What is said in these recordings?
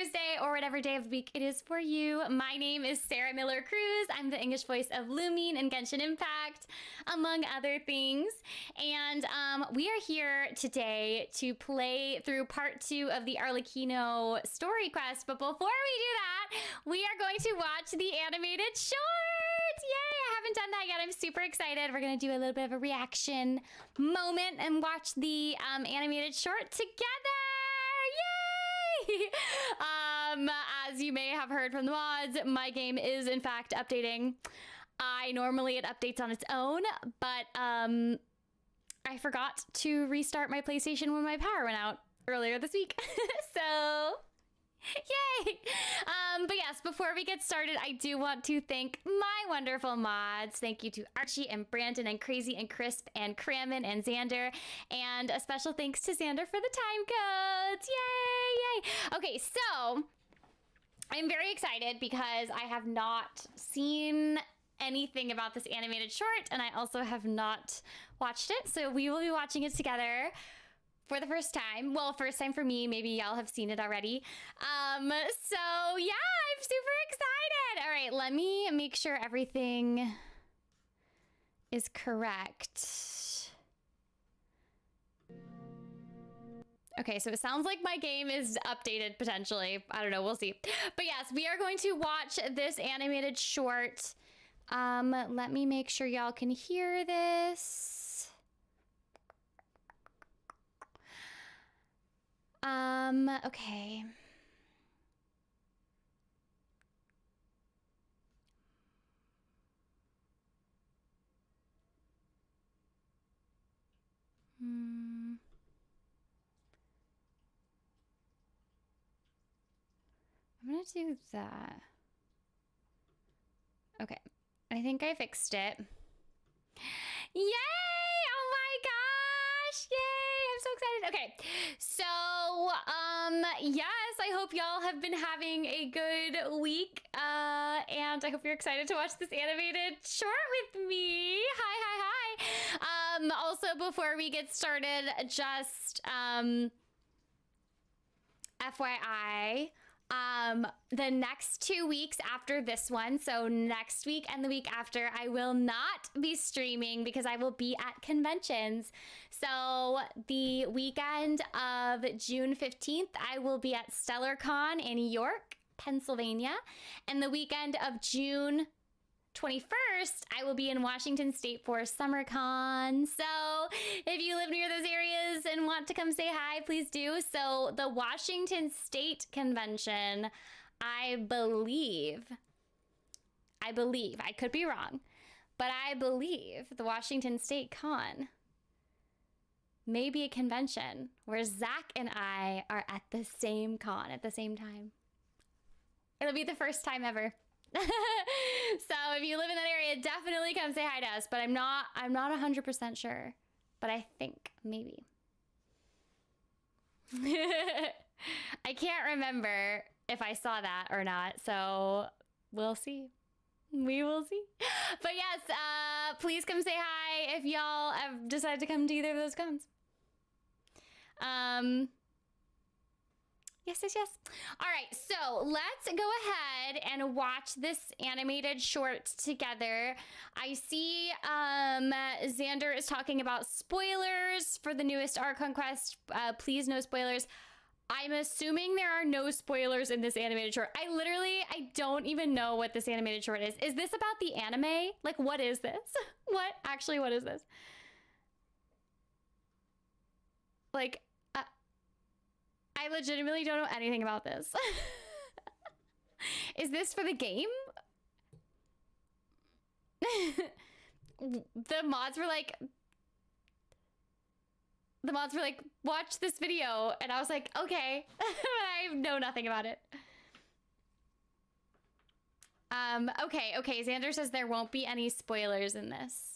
Thursday, or whatever day of the week it is for you. My name is Sarah Miller Cruz. I'm the English voice of Lumine and Genshin Impact, among other things. And we are here today to play through part 2 of the Arlecchino story quest. But before we do that, we are going to watch the animated short. Yay! I haven't done that yet. I'm super excited. We're going to do a little bit of a reaction moment and watch the animated short together. Yay! As you may have heard from the mods, my game is in fact updating. Normally it updates on its own, but I forgot to restart my PlayStation when my power went out earlier this week. So yay! But yes, before we get started, I do want to thank my wonderful mods. Thank you to Archie and Brandon and Crazy and Crisp and Crammon and Xander. And a special thanks to Xander for the time codes. Yay! Yay! Okay, so I'm very excited because I have not seen anything about this animated short, and I also have not watched it. So we will be watching it together for the first time. Well, first time for me. Maybe y'all have seen it already. So yeah, I'm super excited. All right, let me make sure everything is correct. Okay, so it sounds like my game is updated potentially. I don't know, we'll see. But yes, we are going to watch this animated short. Let me make sure y'all can hear this. Okay. I'm gonna do that. Okay. I think I fixed it. Yay! Oh my gosh! Yay! I'm so excited. Okay. So, yes, I hope y'all have been having a good week. And I hope you're excited to watch this animated short with me. Hi. Also, before we get started, just, FYI, the next 2 weeks after this one, so next week and the week after, I will not be streaming because I will be at conventions. So the weekend of June 15th, I will be at StellarCon in York, Pennsylvania. And the weekend of June 21st, I will be in Washington State for SummerCon. So if you live near those areas and want to come say hi, please do. So the Washington State Convention, I believe, I could be wrong, but I believe the Washington State Con may be a convention where Zach and I are at the same con at the same time. It'll be the first time ever. So if you live in that area, definitely come say hi to us, but I'm not 100% sure, but I think maybe. I can't remember if I saw that or not, so we'll see. We will see. But yes, please come say hi if y'all have decided to come to either of those cons. Yes. All right, so let's go ahead and watch this animated short together. I see Xander is talking about spoilers for the newest Archon quest. Please, no spoilers. I'm assuming there are no spoilers in this animated short. I don't even know what this animated short is. Is this about the anime? Like, what is this? What is this? Like, I legitimately don't know anything about this. Is this for the game? The mods were like, watch this video. And I was like, okay. I know nothing about it. Okay. Xander says there won't be any spoilers in this.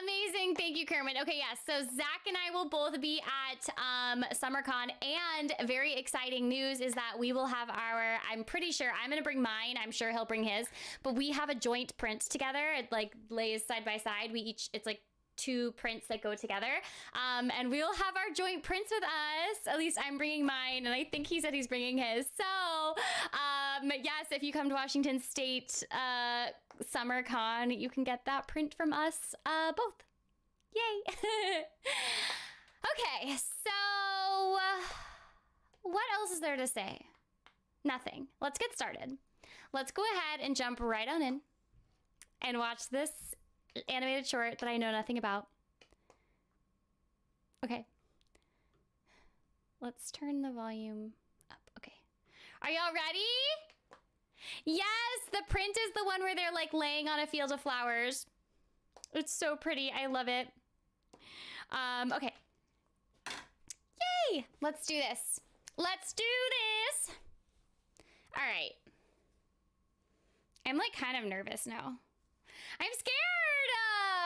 Amazing. Thank you, Kermit. Okay, yes. So Zach and I will both be at SummerCon, and very exciting news is that we will have our, I'm pretty sure, I'm going to bring mine. I'm sure he'll bring his, but we have a joint print together. It like lays side by side. We each, it's like two prints that go together. And we'll have our joint prints with us. At least I'm bringing mine, and I think he said he's bringing his. So, yes, if you come to Washington State Summer Con, you can get that print from us both. Yay! Okay, so what else is there to say? Nothing. Let's get started. Let's go ahead and jump right on in and watch this animated short that I know nothing about. Okay. Let's turn the volume up. Okay. Are y'all ready? Yes, the print is the one where they're like laying on a field of flowers. It's so pretty. I love it. Okay. Yay! Let's do this. Let's do this. All right. I'm like kind of nervous now. I'm scared.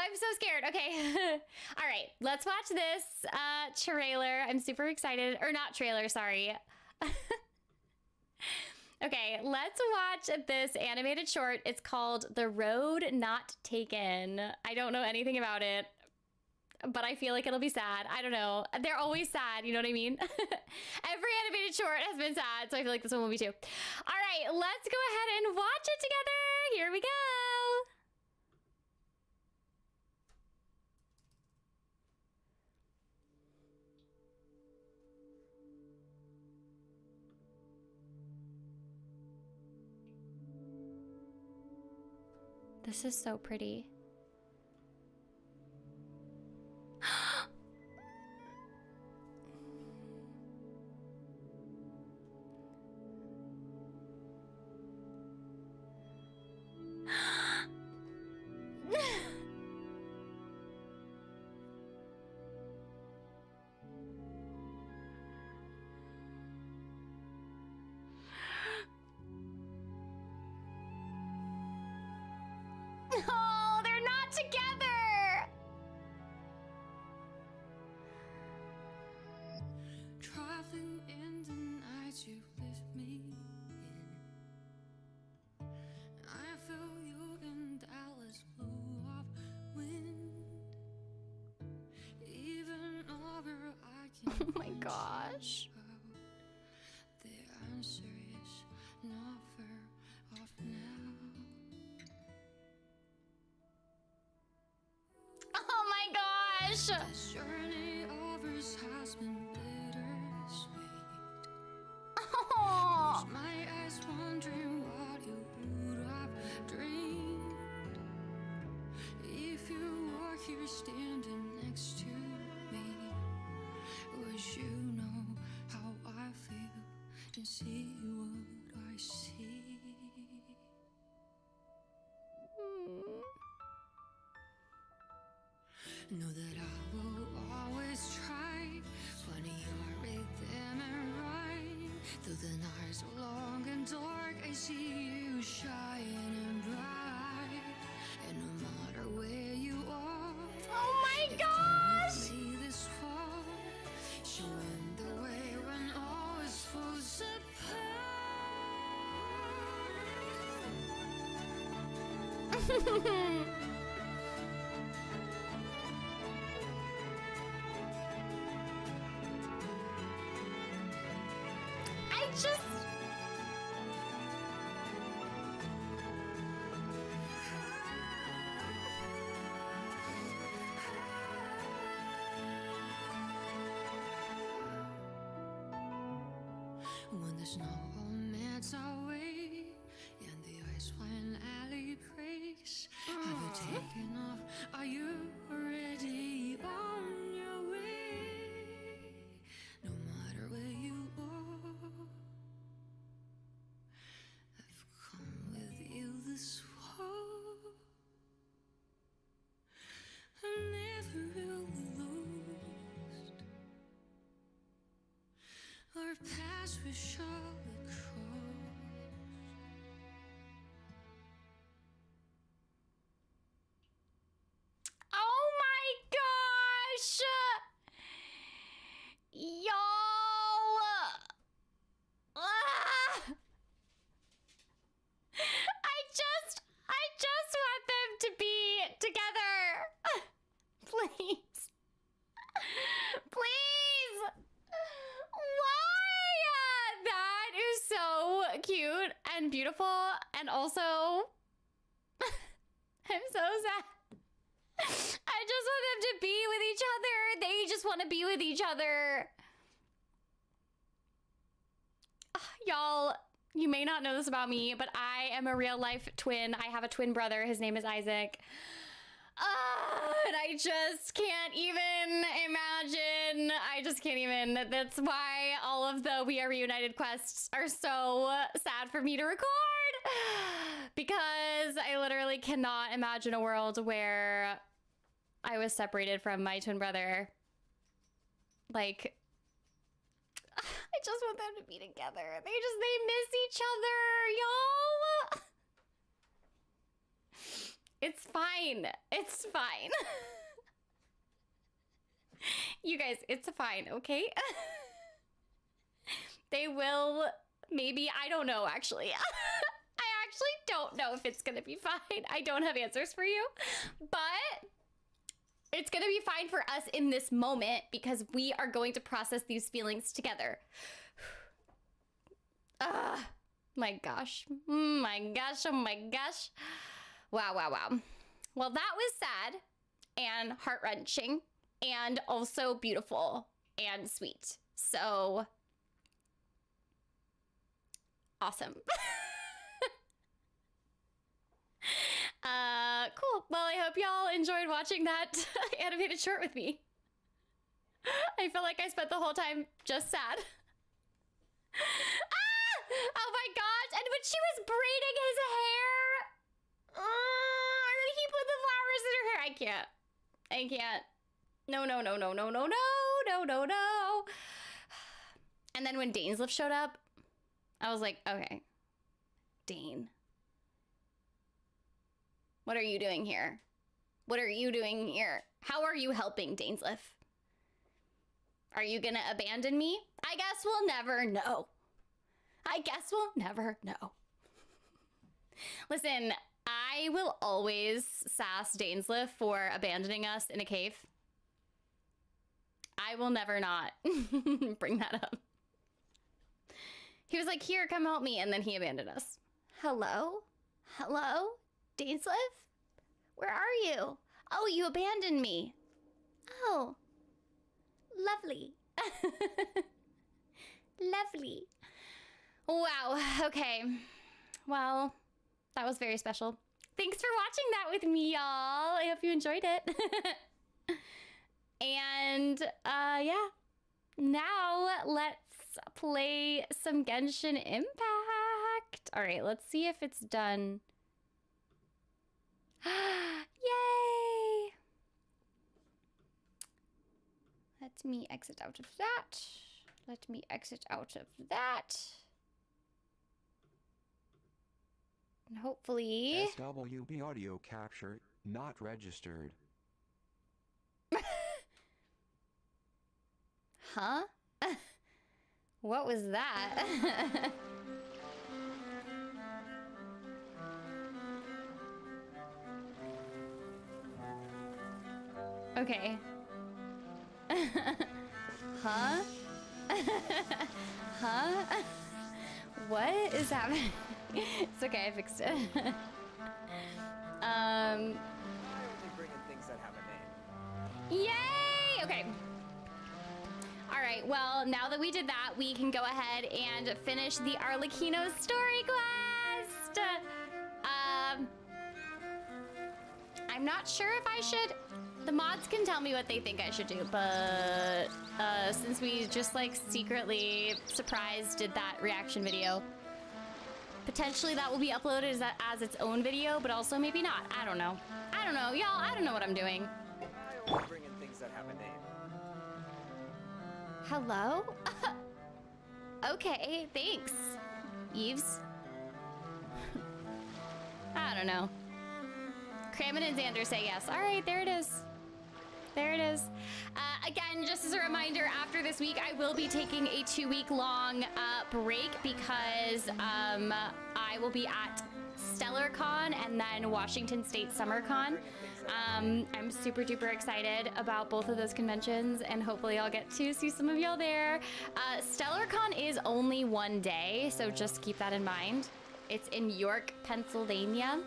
I'm so scared. Okay. All right. Let's watch this trailer. I'm super excited. Or not trailer, sorry. Okay, let's watch this animated short. It's called The Road Not Taken. I don't know anything about it, but I feel like it'll be sad. I don't know. They're always sad, you know what I mean? Every animated short has been sad, so I feel like this one will be too. All right, let's go ahead and watch it together. Here we go. This is so pretty. Oh, they're not together. Traveling in the night you lift me in. I feel you in Dallas, blew off wind. Even over I can. Oh my gosh. The answer is never off now. Oh my gosh. This journey of ours has been bittersweet. Oh. Close my eyes wondering what you would have dreamed if you were here standing next to me. Would you know how I feel and see what I see? Know that I will always try, finding your rhythm and right. Though the nights are long and dark, I see you shining bright. And no matter where you are, Oh my gosh. me this fall, showing the way when all is falls apart. I just... When the snow melts away and the ice finally breaks, have you taken off? Are you already on your way? No matter where you are, I've come with you this far. I'm never really lost. Our paths we shall cross. Oh my gosh. Y'all. Ah! I just want them to be together. Please. beautiful, and also I'm so sad. I just want them to be with each other. They just want to be with each other. Y'all, you may not know this about me, but I am a real life twin. I have a twin brother. His name is Isaac. And I just can't even imagine. I just can't even. That's why all of the We Are Reunited quests are so sad for me to record. Because I literally cannot imagine a world where I was separated from my twin brother. Like, I just want them to be together. They miss each other, y'all. It's fine. It's fine. You guys, it's fine, okay? They will, maybe, I don't know, actually. I actually don't know if it's gonna be fine. I don't have answers for you, but it's gonna be fine for us in this moment because we are going to process these feelings together. My gosh. My gosh, oh my gosh. Wow, wow, wow. Well, that was sad and heart-wrenching and also beautiful and sweet. So, awesome. Cool. Well, I hope y'all enjoyed watching that animated short with me. I feel like I spent the whole time just sad. Oh my gosh. And when she was braiding his hair, and then he put the flowers in her hair. I can't. No. And then when Dainsliff showed up, I was like, okay, Dane. What are you doing here? What are you doing here? How are you helping, Dainsliff? Are you gonna abandon me? I guess we'll never know. Listen, I will always sass Dainsliff for abandoning us in a cave. I will never not bring that up. He was like, here, come help me. And then he abandoned us. Hello? Dainsliff? Where are you? Oh, you abandoned me. Oh, lovely. Lovely. Wow, okay. Well, that was very special. Thanks for watching that with me, y'all. I hope you enjoyed it. And, yeah. Now, let's play some Genshin Impact. All right, let's see if it's done. Yay! Let me exit out of that. And hopefully... SWB audio capture, not registered. Huh? What was that? Okay. Huh? Huh? What is happening? It's okay, I fixed it. I only bring in things that have a name. Yay! Okay. All right, well, now that we did that, we can go ahead and finish the Arlecchino story quest. I'm not sure if I should... The mods can tell me what they think I should do, but since we just like secretly surprise did that reaction video, potentially that will be uploaded as its own video, but also maybe not. I don't know. Y'all, I don't know what I'm doing. I only bring in things that have a name. Hello? Okay, thanks, Eves. I don't know. Kramen and Xander say yes. All right, there it is. There it is. Again, just as a reminder, after this week, I will be taking a 2-week-long break because I will be at StellarCon and then Washington State SummerCon. I'm super duper excited about both of those conventions, and hopefully I'll get to see some of y'all there. StellarCon is only one day, so just keep that in mind. It's in York, Pennsylvania.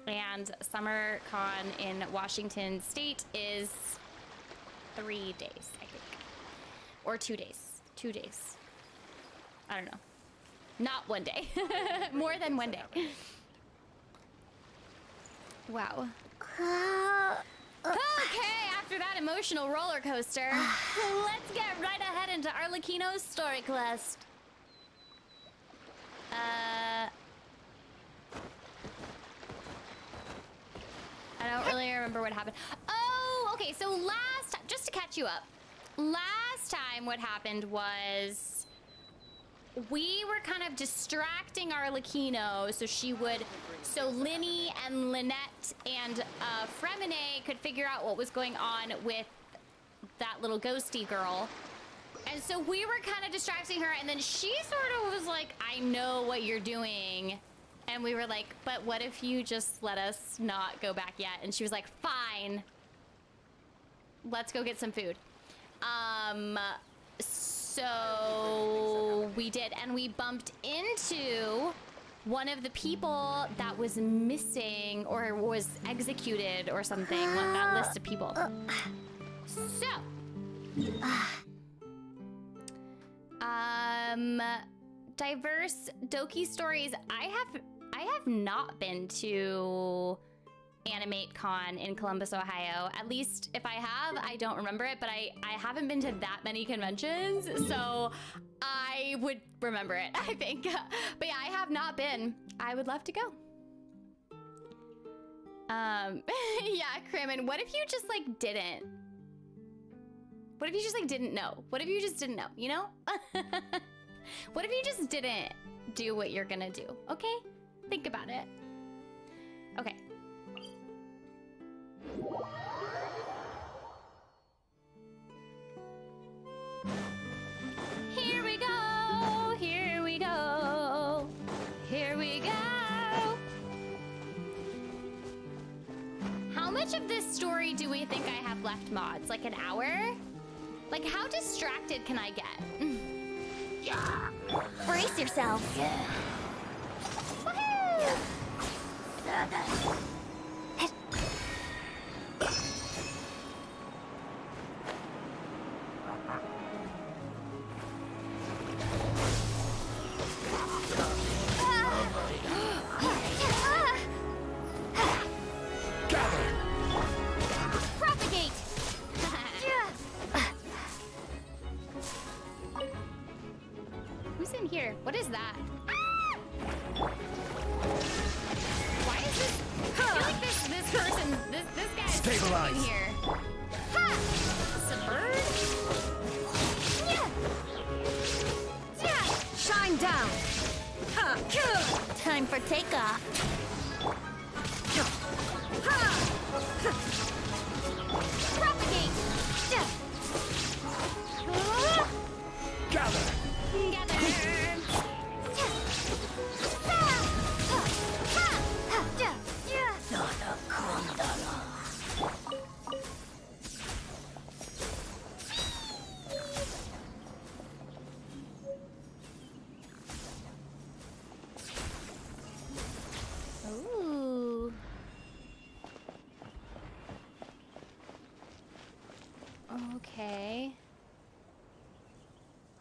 And SummerCon in Washington State is 3 days, I think. Or 2 days. 2 days. I don't know. Not 1 day. More than 1 day. Wow. Okay, after that emotional roller coaster, let's get right ahead into Arlecchino's story quest. I don't really remember what happened. Oh, okay, so just to catch you up, last time what happened was we were kind of distracting Arlecchino so Linny and Lynette and Fremine could figure out what was going on with that little ghosty girl. And so we were kind of distracting her, and then she sort of was like, I know what you're doing. And we were like, but what if you just let us not go back yet? And she was like, fine. Let's go get some food. So we did, and we bumped into one of the people that was missing or was executed or something, that list of people. So, diverse Doki stories. I have not been to Animate Con in Columbus, Ohio. At least if I have, I don't remember it, but I haven't been to that many conventions, so I would remember it, I think. But yeah, I have not been. I would love to go. Yeah, Kramen, what if you just like didn't? What if you just like didn't know? What if you just didn't know, you know? What if you just didn't do what you're gonna do? Okay? Think about it. Okay. Here we go, here we go, here we go. How much of this story do we think I have left, mods? Like an hour? Like how distracted can I get? Brace yourself. Woohoo! Propagate! Who's in here? What is that? Why is this? I feel like this person, this guy is Stabilize. in here. Ha! It's a bird? Yeah. Yeah. Shine down. Time for takeoff. Propagate. Gather. Ooh. Okay.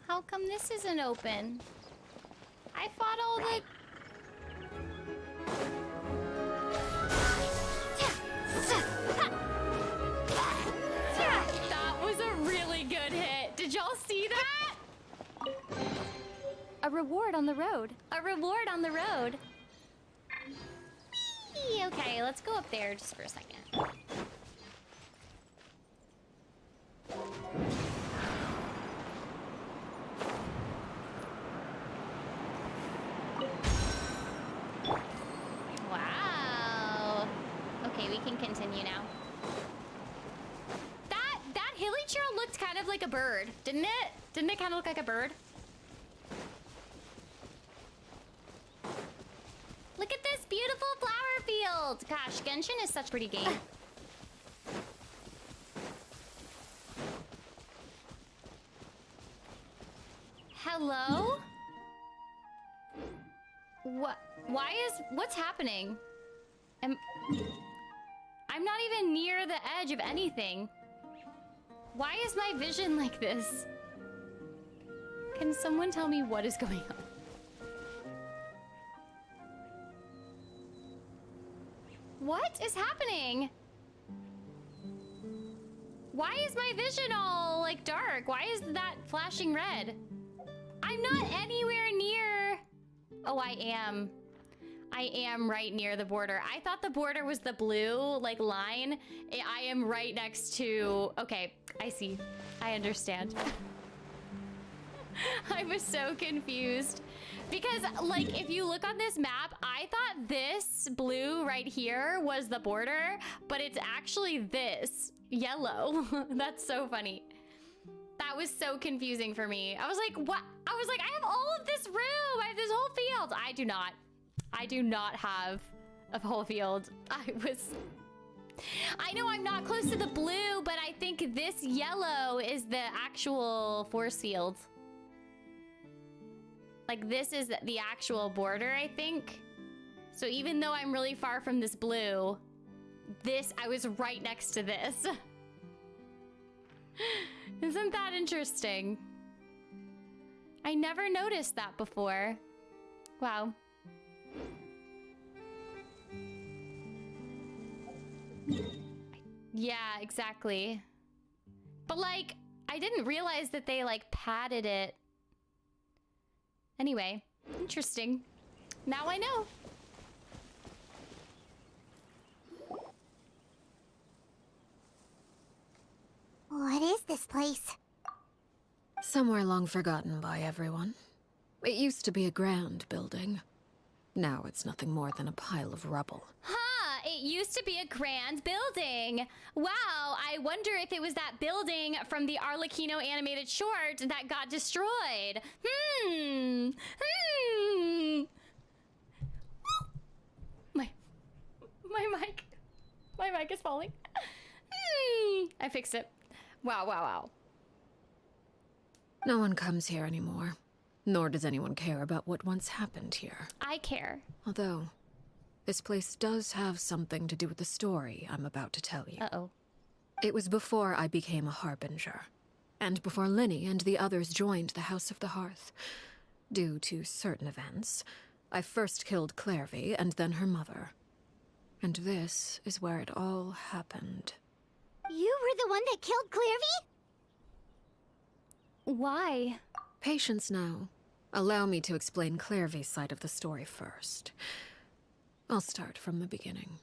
How come this isn't open? I thought all the... That was a really good hit. Did y'all see that? A reward on the road. A reward on the road. Whee! Okay, let's go up there just for a second. Wow. Okay, we can continue now. That hilly chair looked kind of like a bird, didn't it? Didn't it kind of look like a bird? Look at this beautiful flower field. Gosh, Genshin is such a pretty game. Hello? What? What's happening? I'm not even near the edge of anything. Why is my vision like this? Can someone tell me what is going on? What is happening? Why is my vision all like dark? Why is that flashing red? I'm not anywhere near. Oh, I am. I am right near the border. I thought the border was the blue like line. I am right next to. Okay, I see. I understand. I was so confused because like if you look on this map, I thought this blue right here was the border, but it's actually this yellow. That's so funny. That was so confusing for me. I was like, what? I was like, I have all of this room. I have this whole field. I do not have a whole field. I know I'm not close to the blue, but I think this yellow is the actual force field. Like this is the actual border, I think. So even though I'm really far from this blue, I was right next to this. Isn't that interesting? I never noticed that before. Wow. Yeah, exactly. But like, I didn't realize that they like padded it. Anyway, interesting. Now I know. What is this place? Somewhere long forgotten by everyone. It used to be a grand building. Now it's nothing more than a pile of rubble. Huh, it used to be a grand building. Wow, I wonder if it was that building from the Arlecchino animated short that got destroyed. My mic is falling. I fixed it. Wow. No one comes here anymore. Nor does anyone care about what once happened here. I care. Although, this place does have something to do with the story I'm about to tell you. Uh-oh. It was before I became a harbinger, and before Linny and the others joined the House of the Hearth. Due to certain events, I first killed crispve and then her mother. And this is where it all happened. You were the one that killed crispve? Why? Patience now. Allow me to explain crispve's side of the story first. I'll start from the beginning.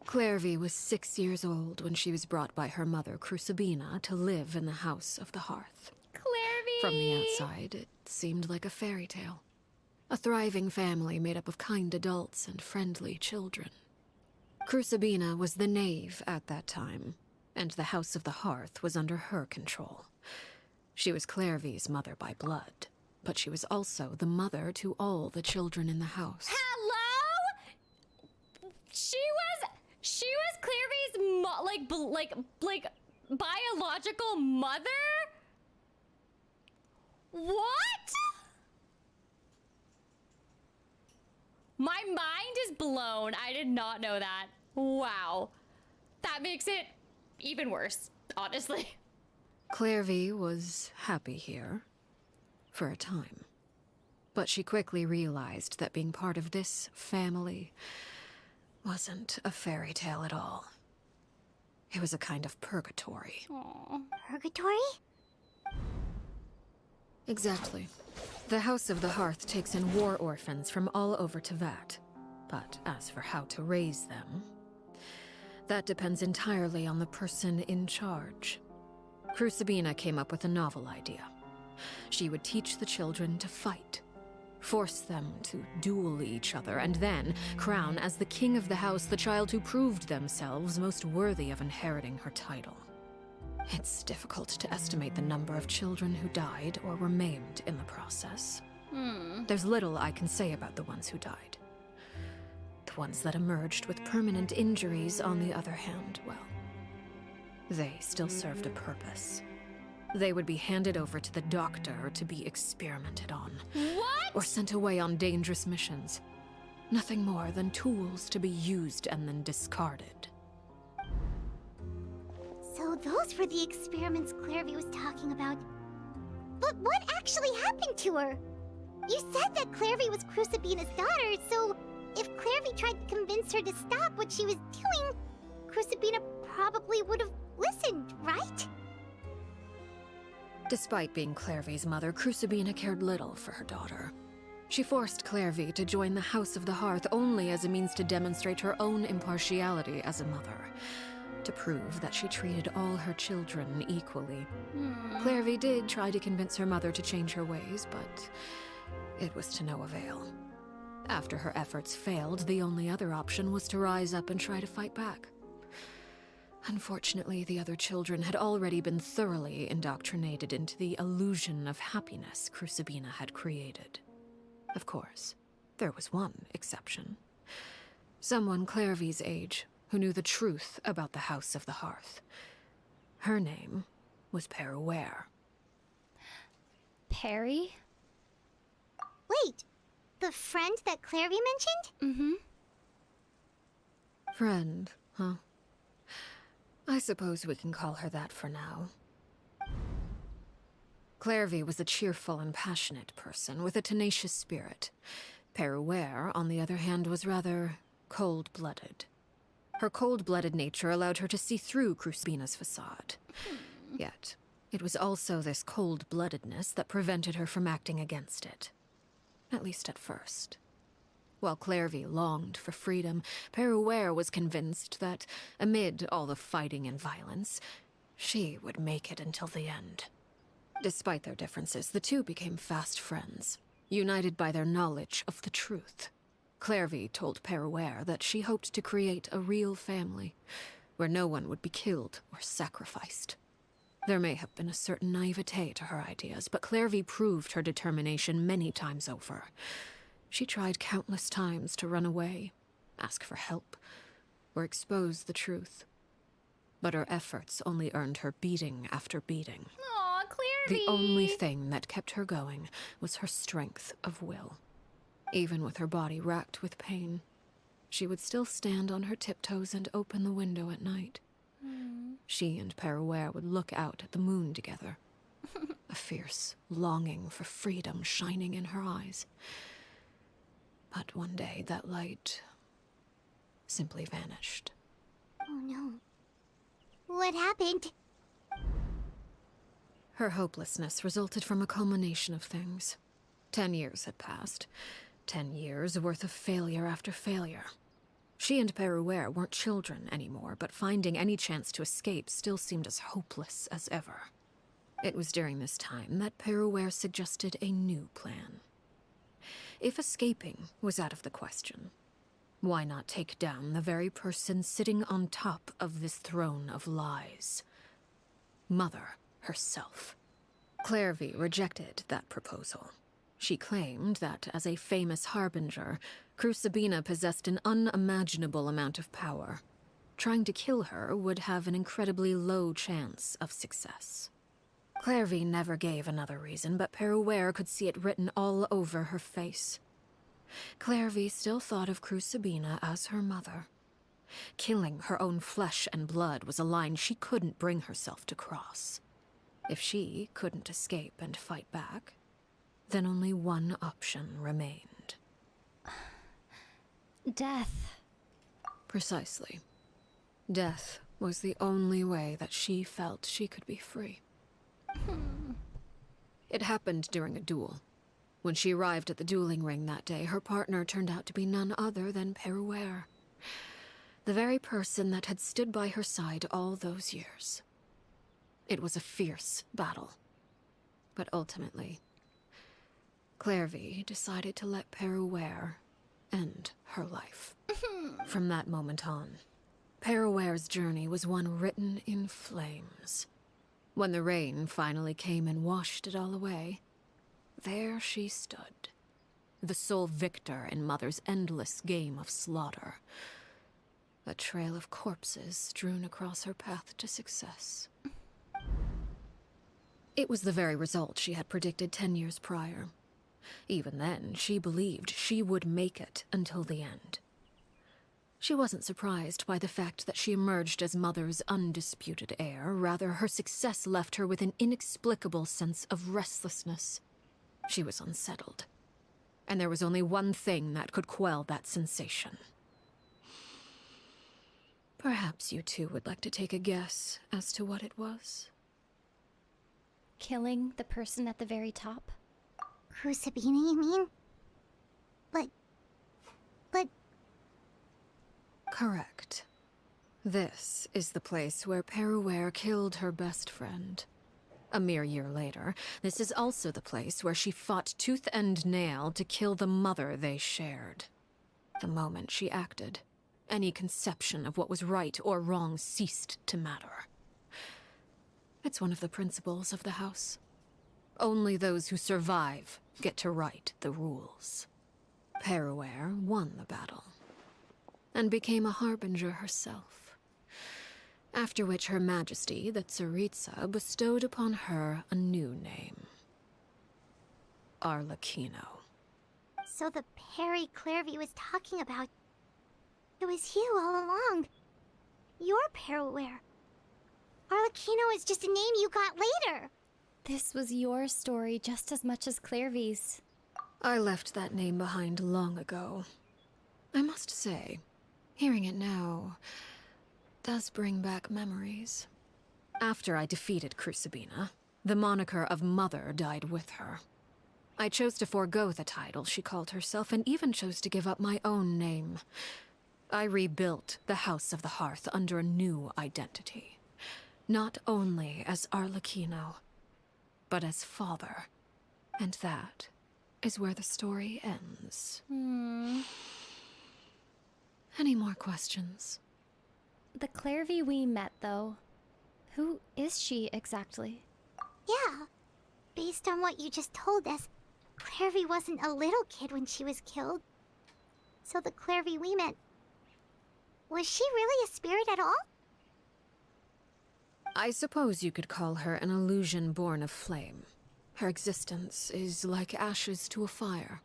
crispve was 6 years old when she was brought by her mother, Crucibina, to live in the House of the Hearth. crispve! From the outside, it seemed like a fairy tale. A thriving family made up of kind adults and friendly children. Crucibina was the knave at that time, and the House of the Hearth was under her control. She was crispve's mother by blood, but she was also the mother to all the children in the house. Hello? She was crispve's like biological mother? What? My mind is blown. I did not know that. Wow. That makes it even worse, honestly. crispve was happy here, for a time. But she quickly realized that being part of this family wasn't a fairy tale at all. It was a kind of purgatory. Aww. Purgatory? Exactly. The House of the Hearth takes in war orphans from all over Teyvat. But as for how to raise them, that depends entirely on the person in charge. Crucibina came up with a novel idea. She would teach the children to fight, force them to duel each other, and then crown as the king of the house the child who proved themselves most worthy of inheriting her title. It's difficult to estimate the number of children who died or were maimed in the process. There's little I can say about the ones who died. The ones that emerged with permanent injuries, on the other hand, well, they still served a purpose. They would be handed over to the doctor to be experimented on. What? Or sent away on dangerous missions. Nothing more than tools to be used and then discarded. So those were the experiments Clairvy was talking about. But what actually happened to her? You said that Clairvy was Crucibina's daughter, so if Clairvy tried to convince her to stop what she was doing, Crucibina probably would have listened, right? Despite being Clairvy's mother, Crucibina cared little for her daughter. She forced Clairvy to join the House of the Hearth only as a means to demonstrate her own impartiality as a mother, to prove that she treated all her children equally. Clairvy did try to convince her mother to change her ways, but it was to no avail. After her efforts failed, the only other option was to rise up and try to fight back. Unfortunately, the other children had already been thoroughly indoctrinated into the illusion of happiness Crucibina had created. Of course, there was one exception. Someone Clairvy's age who knew the truth about the House of the Hearth. Her name was Peruere. Perry? Wait, the friend that Clairvy mentioned? Friend, huh? I suppose we can call her that for now. Clairvy was a cheerful and passionate person with a tenacious spirit. Peruere, on the other hand, was rather cold-blooded. Her cold-blooded nature allowed her to see through Crucibina's facade. Yet, it was also this cold-bloodedness that prevented her from acting against it. At least at first. While Clairvy longed for freedom, Peruere was convinced that, amid all the fighting and violence, she would make it until the end. Despite their differences, the two became fast friends, united by their knowledge of the truth. Clairvy told Peruere that she hoped to create a real family, where no one would be killed or sacrificed. There may have been a certain naivete to her ideas, but Clairvy proved her determination many times over. She tried countless times to run away, ask for help, or expose the truth. But her efforts only earned her beating after beating. Aw, Clairvy! The only thing that kept her going was her strength of will. Even with her body racked with pain, she would still stand on her tiptoes and open the window at night. She and Peruere would look out at the moon together, a fierce longing for freedom shining in her eyes. But one day, that light simply vanished. Oh no. What happened? Her hopelessness resulted from a culmination of things. 10 years had passed. 10 years worth of failure after failure. She and Peruere weren't children anymore, but finding any chance to escape still seemed as hopeless as ever. It was during this time that Peruere suggested a new plan. If escaping was out of the question, why not take down the very person sitting on top of this throne of lies? Mother herself. Clairvy rejected that proposal. She claimed that, as a famous harbinger, Crucibina possessed an unimaginable amount of power. Trying to kill her would have an incredibly low chance of success. Clairvy never gave another reason, but Peruere could see it written all over her face. Clairvy still thought of Crucibina as her mother. Killing her own flesh and blood was a line she couldn't bring herself to cross. If she couldn't escape and fight back, then only one option remained. Death. Precisely. Death was the only way that she felt she could be free. It happened during a duel. When she arrived at the dueling ring that day, her partner turned out to be none other than Peruere. The very person that had stood by her side all those years. It was a fierce battle. But ultimately, Clairvy decided to let Peruere end her life. From that moment on, Peruere's journey was one written in flames. When the rain finally came and washed it all away, there she stood, the sole victor in Mother's endless game of slaughter. A trail of corpses strewn across her path to success. It was the very result she had predicted 10 years prior. Even then, she believed she would make it until the end. She wasn't surprised by the fact that she emerged as Mother's undisputed heir. Rather, her success left her with an inexplicable sense of restlessness. She was unsettled. And there was only one thing that could quell that sensation. Perhaps you two would like to take a guess as to what it was? Killing the person at the very top? Crucibina, you mean? But... Correct. This is the place where Peruere killed her best friend. A mere year later, this is also the place where she fought tooth and nail to kill the mother they shared. The moment she acted, any conception of what was right or wrong ceased to matter. It's one of the principles of the house. Only those who survive get to write the rules. Peruere won the battle, and became a harbinger herself. After which Her Majesty, the Tsaritsa, bestowed upon her a new name. Arlecchino. So the Perry Clairvy was talking about... It was you all along. You're Peruere. Arlecchino is just a name you got later. This was your story just as much as Clairvy's. I left that name behind long ago. I must say, hearing it now does bring back memories. After I defeated Crucibina, the moniker of Mother died with her. I chose to forego the title she called herself, and even chose to give up my own name. I rebuilt the House of the Hearth under a new identity. Not only as Arlecchino, but as father. And that is where the story ends. Any more questions? The Clairvy we met, though. Who is she exactly? Yeah. Based on what you just told us, Clairvy wasn't a little kid when she was killed. So the Clairvy we met... Was she really a spirit at all? I suppose you could call her an illusion born of flame. Her existence is like ashes to a fire.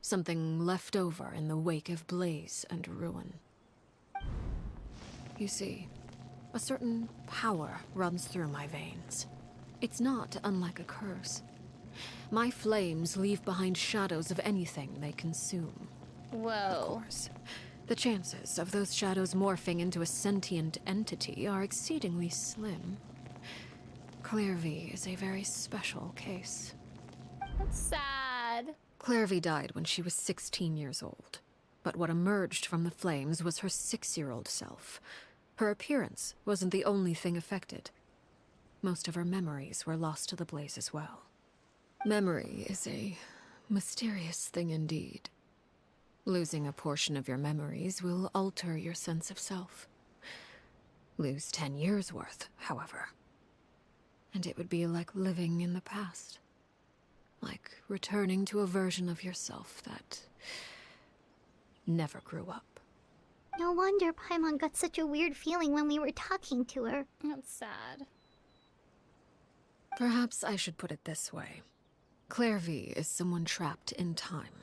Something left over in the wake of blaze and ruin. You see, a certain power runs through my veins. It's not unlike a curse. My flames leave behind shadows of anything they consume. Whoa. Of course, the chances of those shadows morphing into a sentient entity are exceedingly slim. Clairvy is a very special case. That's sad. Clairvy died when she was 16 years old. But what emerged from the flames was her 6-year-old self. Her appearance wasn't the only thing affected. Most of her memories were lost to the blaze as well. Memory is a mysterious thing indeed. Losing a portion of your memories will alter your sense of self. Lose 10 years' worth, however, and it would be like living in the past. Like returning to a version of yourself that never grew up. No wonder Paimon got such a weird feeling when we were talking to her. That's sad. Perhaps I should put it this way. Clairvy is someone trapped in time.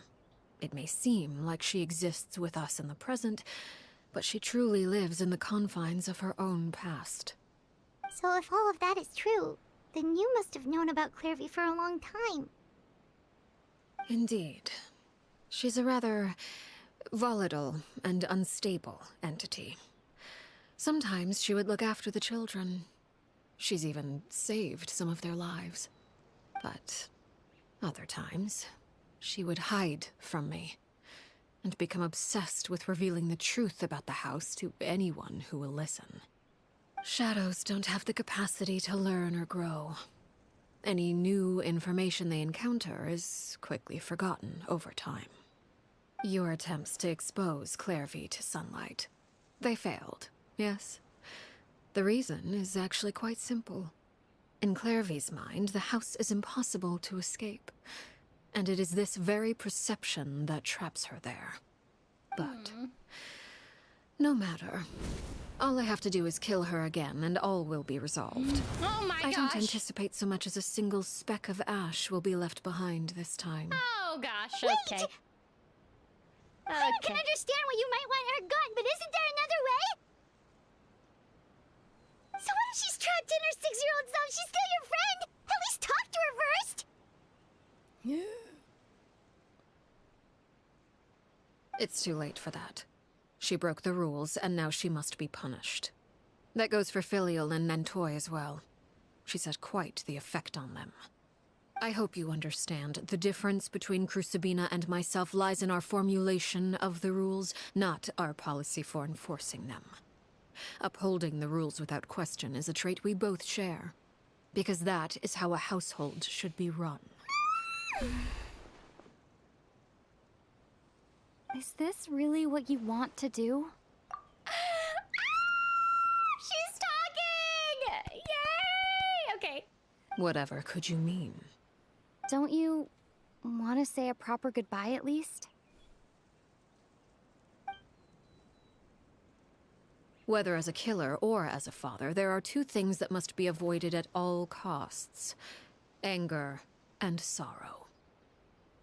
It may seem like she exists with us in the present, but she truly lives in the confines of her own past. So if all of that is true, then you must have known about Clairvy for a long time. Indeed. She's a rather volatile and unstable entity. Sometimes she would look after the children. She's even saved some of their lives. But other times, she would hide from me and become obsessed with revealing the truth about the house to anyone who will listen. Shadows don't have the capacity to learn or grow. Any new information they encounter is quickly forgotten over time. Your attempts to expose Clairvy to sunlight. They failed, yes? The reason is actually quite simple. In Clairvy's mind, the house is impossible to escape. And it is this very perception that traps her there. But no matter. All I have to do is kill her again, and all will be resolved. Oh my I don't gosh. anticipate so much as a single speck of ash will be left behind this time. Oh gosh, Wait! okay. I can understand why you might want her gone, but isn't there another way? So what if she's trapped in her 6-year-old self? She's still your friend! At least talk to her first! It's too late for that. She broke the rules, and now she must be punished. That goes for Filial and Nentoy as well. She's had quite the effect on them. I hope you understand. The difference between Crucibina and myself lies in our formulation of the rules, not our policy for enforcing them. Upholding the rules without question is a trait we both share, because that is how a household should be run. Is this really what you want to do? She's talking! Yay! Okay. Whatever could you mean? Don't you want to say a proper goodbye at least? Whether as a killer or as a father, there are two things that must be avoided at all costs: anger and sorrow.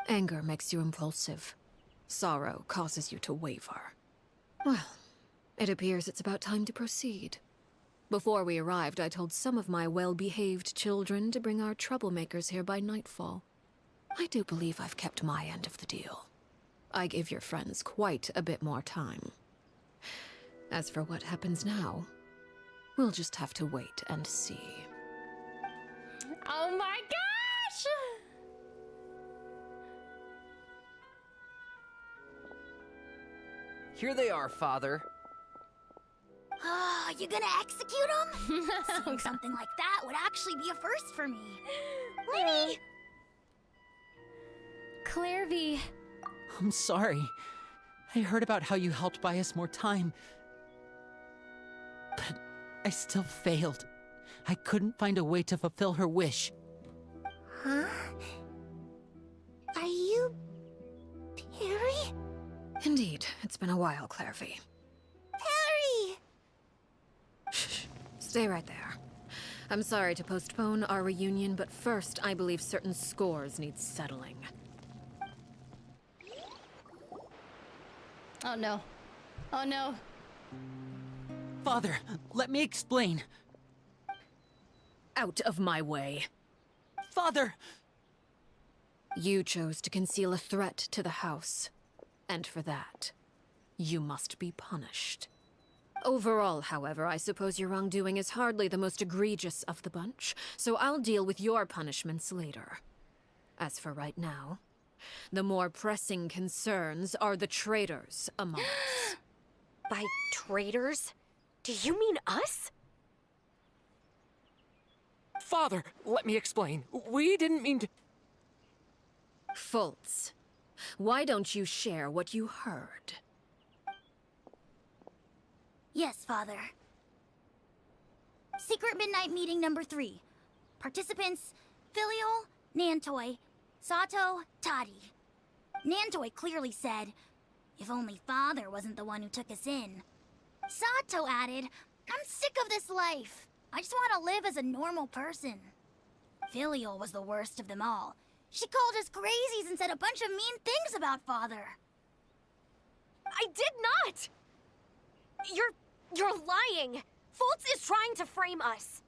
Anger makes you impulsive. Sorrow causes you to waver. Well, it appears it's about time to proceed. Before we arrived, I told some of my well-behaved children to bring our troublemakers here by nightfall. I do believe I've kept my end of the deal. I give your friends quite a bit more time. As for what happens now, we'll just have to wait and see. Oh my gosh! Here they are, Father. You gonna execute him? Seeing something like that would actually be a first for me. Lenny! Clairvy. I'm sorry. I heard about how you helped buy us more time. But I still failed. I couldn't find a way to fulfill her wish. Huh? Are you... Perry? Indeed, it's been a while, Clairvy. Perry! Shh. Stay right there. I'm sorry to postpone our reunion, but first, I believe certain scores need settling. Oh no. Oh no. Father, let me explain. Out of my way. Father! You chose to conceal a threat to the house. And for that, you must be punished. Overall, however, I suppose your wrongdoing is hardly the most egregious of the bunch, so I'll deal with your punishments later. As for right now, the more pressing concerns are the traitors among us. By traitors? Do you mean us? Father, let me explain. We didn't mean to... Fultz, why don't you share what you heard? Yes, Father. Secret Midnight Meeting number 3. Participants, Filial, Nantoy, Sato, Toddy. Nantoy clearly said, if only Father wasn't the one who took us in. Sato added, I'm sick of this life. I just want to live as a normal person. Filial was the worst of them all. She called us crazies and said a bunch of mean things about Father. I did not! You're lying! Fultz is trying to frame us.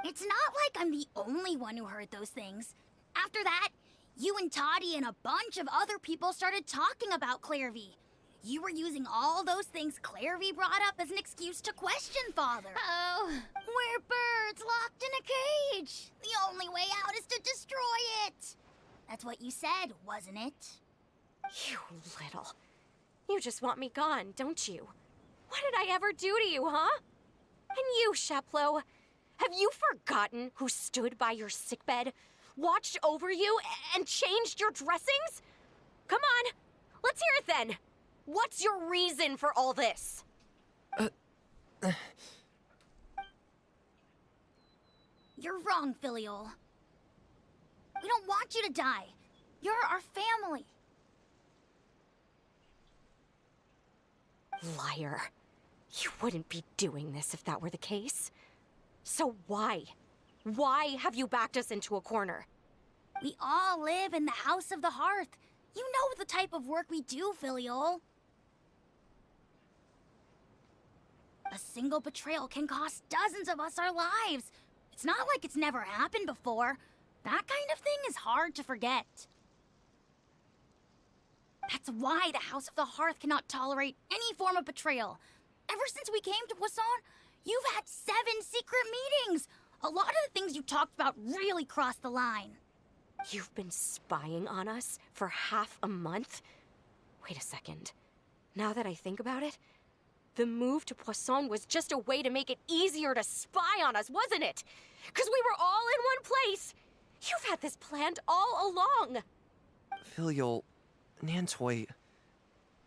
It's not like I'm the only one who heard those things. After that, you and Toddy and a bunch of other people started talking about Clairvy. You were using all those things Clairvy brought up as an excuse to question Father. Oh. We're birds locked in a cage. The only way out is to destroy it. That's what you said, wasn't it? You little... You just want me gone, don't you? What did I ever do to you, huh? And you, Sheplo, have you forgotten who stood by your sickbed, watched over you, and changed your dressings? Come on, let's hear it then. What's your reason for all this? You're wrong, Filial. We don't want you to die. You're our family. Liar. You wouldn't be doing this if that were the case. So why? Why have you backed us into a corner? We all live in the House of the Hearth. You know the type of work we do, Filial. A single betrayal can cost dozens of us our lives. It's not like it's never happened before. That kind of thing is hard to forget. That's why the House of the Hearth cannot tolerate any form of betrayal. Ever since we came to Poisson, you've had 7 secret meetings. A lot of the things you talked about really crossed the line. You've been spying on us for half a month? Wait a second. Now that I think about it, the move to Poisson was just a way to make it easier to spy on us, wasn't it? Because we were all in one place. You've had this planned all along. Filial, Nantoy,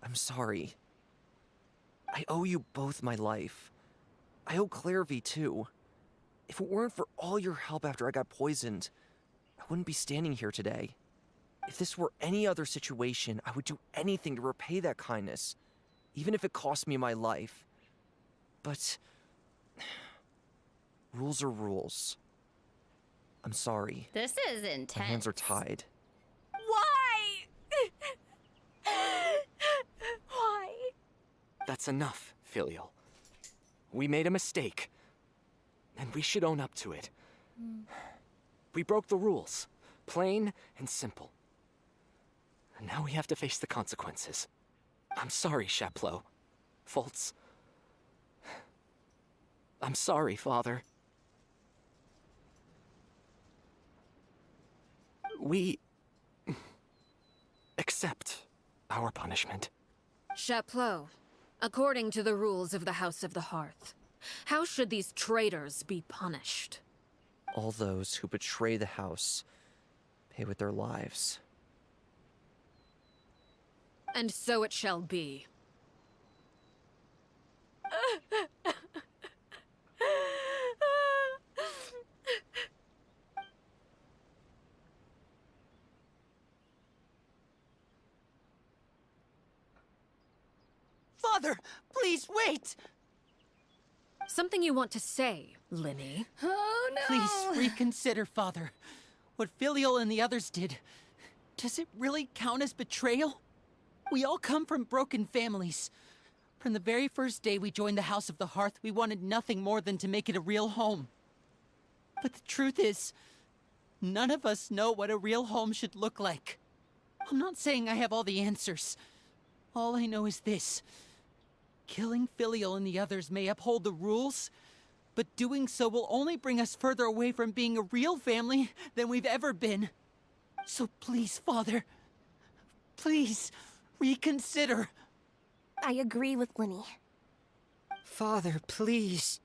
I'm sorry. I owe you both my life. I owe Clairvy too. If it weren't for all your help after I got poisoned, I wouldn't be standing here today. If this were any other situation, I would do anything to repay that kindness, even if it cost me my life. But rules are rules. I'm sorry. This is intense. My hands are tied. Why? Why? That's enough, Filial. We made a mistake. And we should own up to it. We broke the rules. Plain and simple. And now we have to face the consequences. I'm sorry, Chapleau. Fultz. I'm sorry, Father. We accept our punishment. Chapleau, according to the rules of the House of the Hearth, how should these traitors be punished? All those who betray the house pay with their lives. And so it shall be. Father, please wait! Something you want to say, Linny? Oh no! Please reconsider, Father. What Filial and the others did, does it really count as betrayal? We all come from broken families. From the very first day we joined the House of the Hearth, we wanted nothing more than to make it a real home. But the truth is, none of us know what a real home should look like. I'm not saying I have all the answers. All I know is this. Killing Filial and the others may uphold the rules, but doing so will only bring us further away from being a real family than we've ever been. So please, Father, please, reconsider. I agree with Linny. Father, please.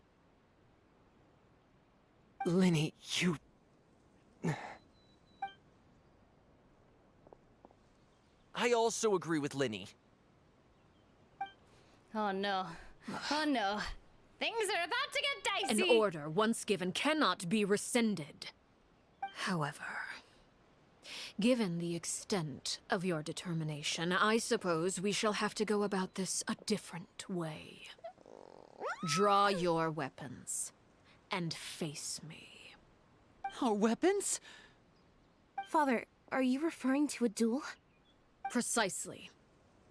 Linny, you... I also agree with Linny. Oh no. Oh no. Things are about to get An dicey. order once given cannot be rescinded. However, given the extent of your determination, I suppose we shall have to go about this a different way. Draw your weapons and face me. Our weapons? Father, are you referring to a duel? Precisely.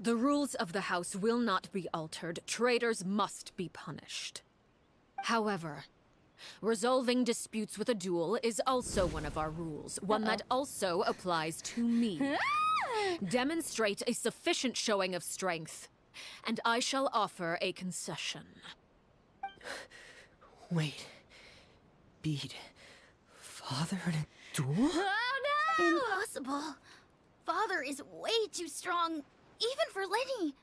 The rules of the house will not be altered. Traitors must be punished. However, resolving disputes with a duel is also one of our rules, one that also applies to me. Demonstrate a sufficient showing of strength, and I shall offer a concession. Wait. Beat Father in a duel? Oh no! Impossible. Father is way too strong, even for Linny.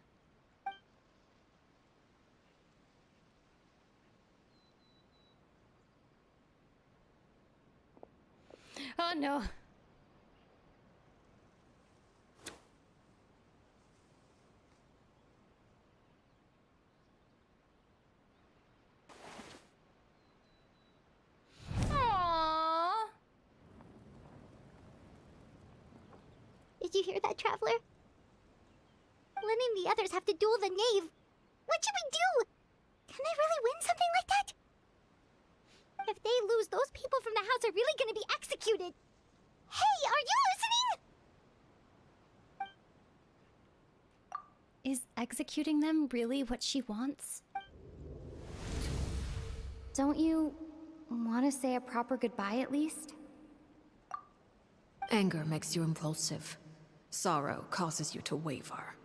Oh no. Aww. Did you hear that, Traveler? Lynn and the others have to duel the knave. What should we do? Can they really win something like that? If they lose, those people from the house are really gonna be executed. Hey, are you listening? Is executing them really what she wants? Don't you want to say a proper goodbye at least? Anger makes you impulsive. Sorrow causes you to waver.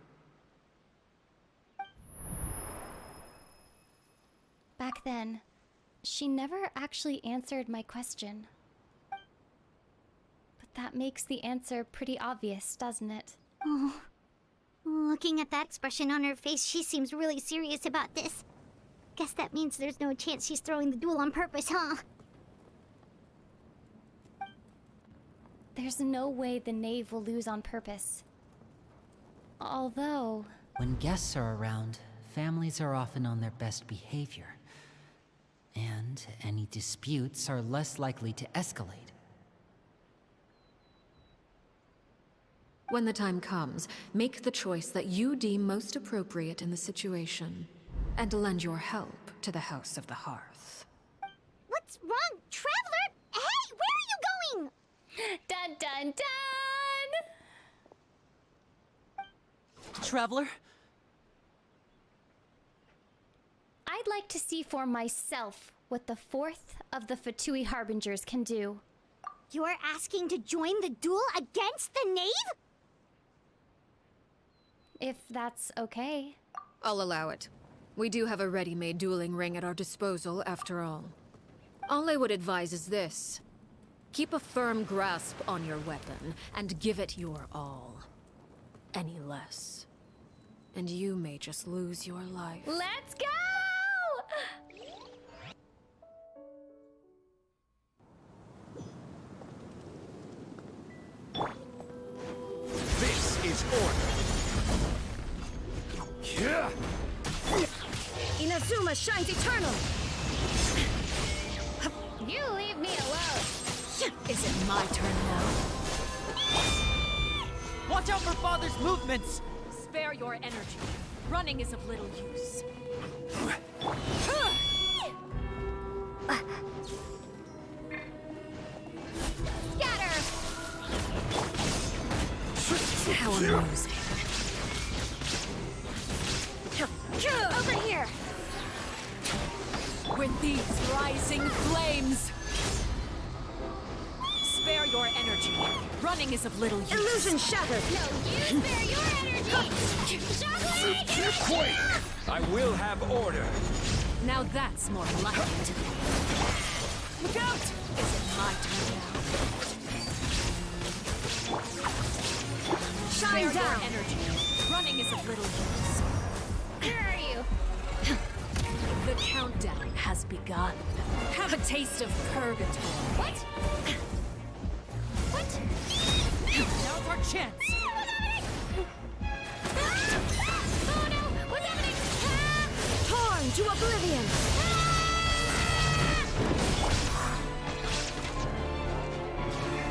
Back then, she never actually answered my question. But that makes the answer pretty obvious, doesn't it? Oh. Looking at that expression on her face, she seems really serious about this. Guess that means there's no chance she's throwing the duel on purpose, huh? There's no way the knave will lose on purpose. Although... When guests are around, families are often on their best behavior. And any disputes are less likely to escalate. When the time comes, make the choice that you deem most appropriate in the situation, and lend your help to the House of the Hearth. What's wrong, Traveler? Hey, where are you going? Dun dun dun! Traveler? I'd like to see for myself what the fourth of the Fatui Harbingers can do. You're asking to join the duel against the knave? If that's okay. I'll allow it. We do have a ready-made dueling ring at our disposal, after all. All I would advise is this. Keep a firm grasp on your weapon, and give it your all. Any less, and you may just lose your life. Let's go! This is order. Yeah. Inazuma shines eternal! You leave me alone! Is it my turn now? Watch out for Father's movements! Spare your energy. Running is of little use. Scatter! How amusing. Over here! With these rising flames! Spare your energy. Running is of little use. Illusion shattered! No, you spare your energy! Shockwave! Quake! I will have order. Now that's more like it. Look out! Is it my turn now? Shine Spare down! your energy. Running is of little use. Where are you? The countdown has begun. Have a taste of purgatory. What? What? Now's our chance! Oh no! What's happening? Torn to oblivion!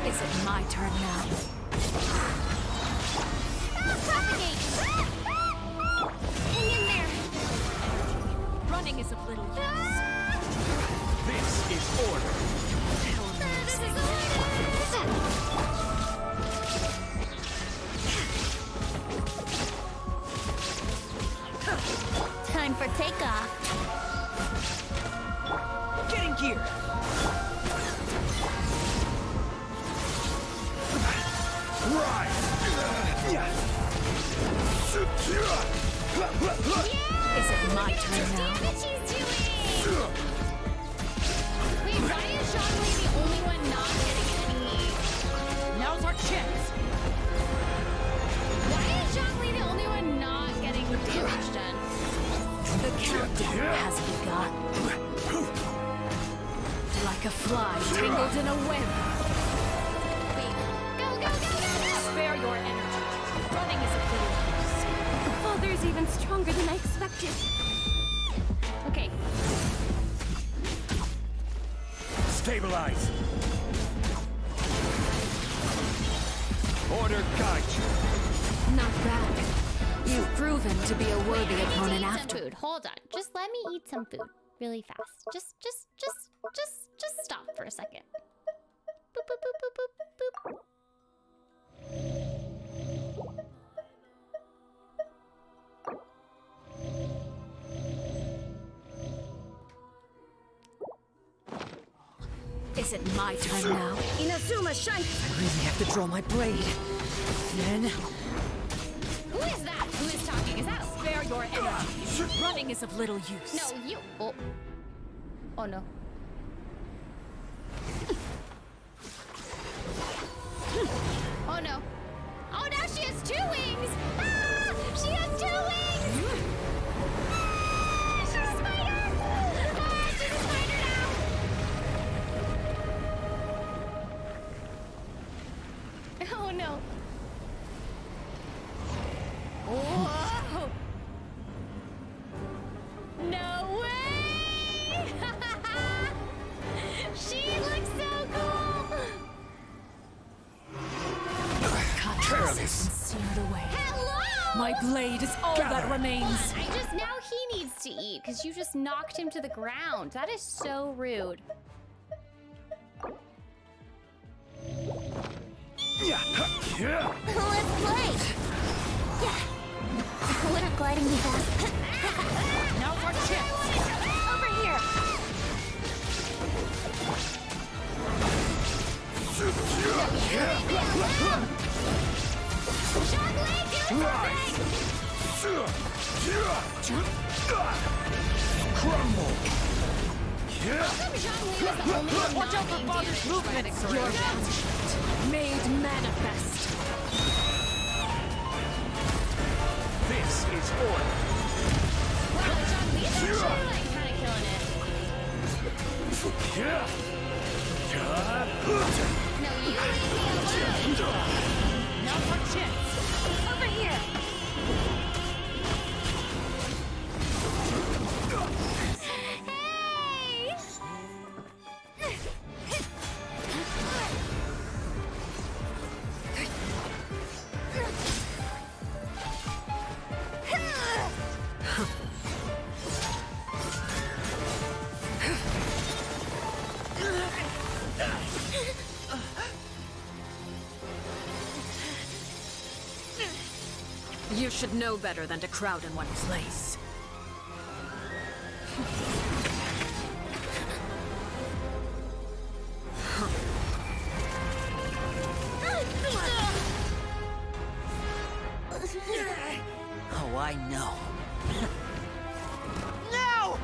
Is it my turn now? Propagate! Hang in there! Running is of little use. This is order. This is orders! Time for takeoff. Get in gear! Right. Is it my turn now? Damage she's doing! Wait, why is Zhongli the only one not getting any? Now's our chance! Why is Zhongli the only one not getting damage done? The countdown has begun. Like a fly tangled in a web. Wait, go, go, go, go, go! Spare your energy. Running is of little use. Father's even stronger than I expected. Okay, Stabilize. Order guide you. Not bad. You've proven to be a worthy opponent Eat some after. food. Hold on. Just let me eat some food really fast. Just stop for a second. Boop, boop, boop, boop, boop, boop. Is it my turn now? Inazuma Shine! I really have to draw my blade. Then... Who is that? Who is talking? Is that? Spare your energy. Running is of little use. No, you. Oh. Oh no. Oh no. Oh, now she has 2 wings! Ah! She has 2 wings! Ah, she's a spider! Ah, she's a spider now! Oh no. Whoa! No way! She looks so cool! Careless. Seared away. Hello! My blade is all that Gather. remains. I just now he needs to eat because you just knocked him to the ground. That is so rude. Yeah. Let's play! Yeah. Wouldn't gliding be fast? Now for chips. Over here! Crumble. Watch out for father's movements. Your punishment made manifest. This is order. Wow, John Lee's actually like kind of killing it. No, you leave me alone. Now for chips. Over here! Hey! You should know better than to crowd in one place. Oh, I know. No!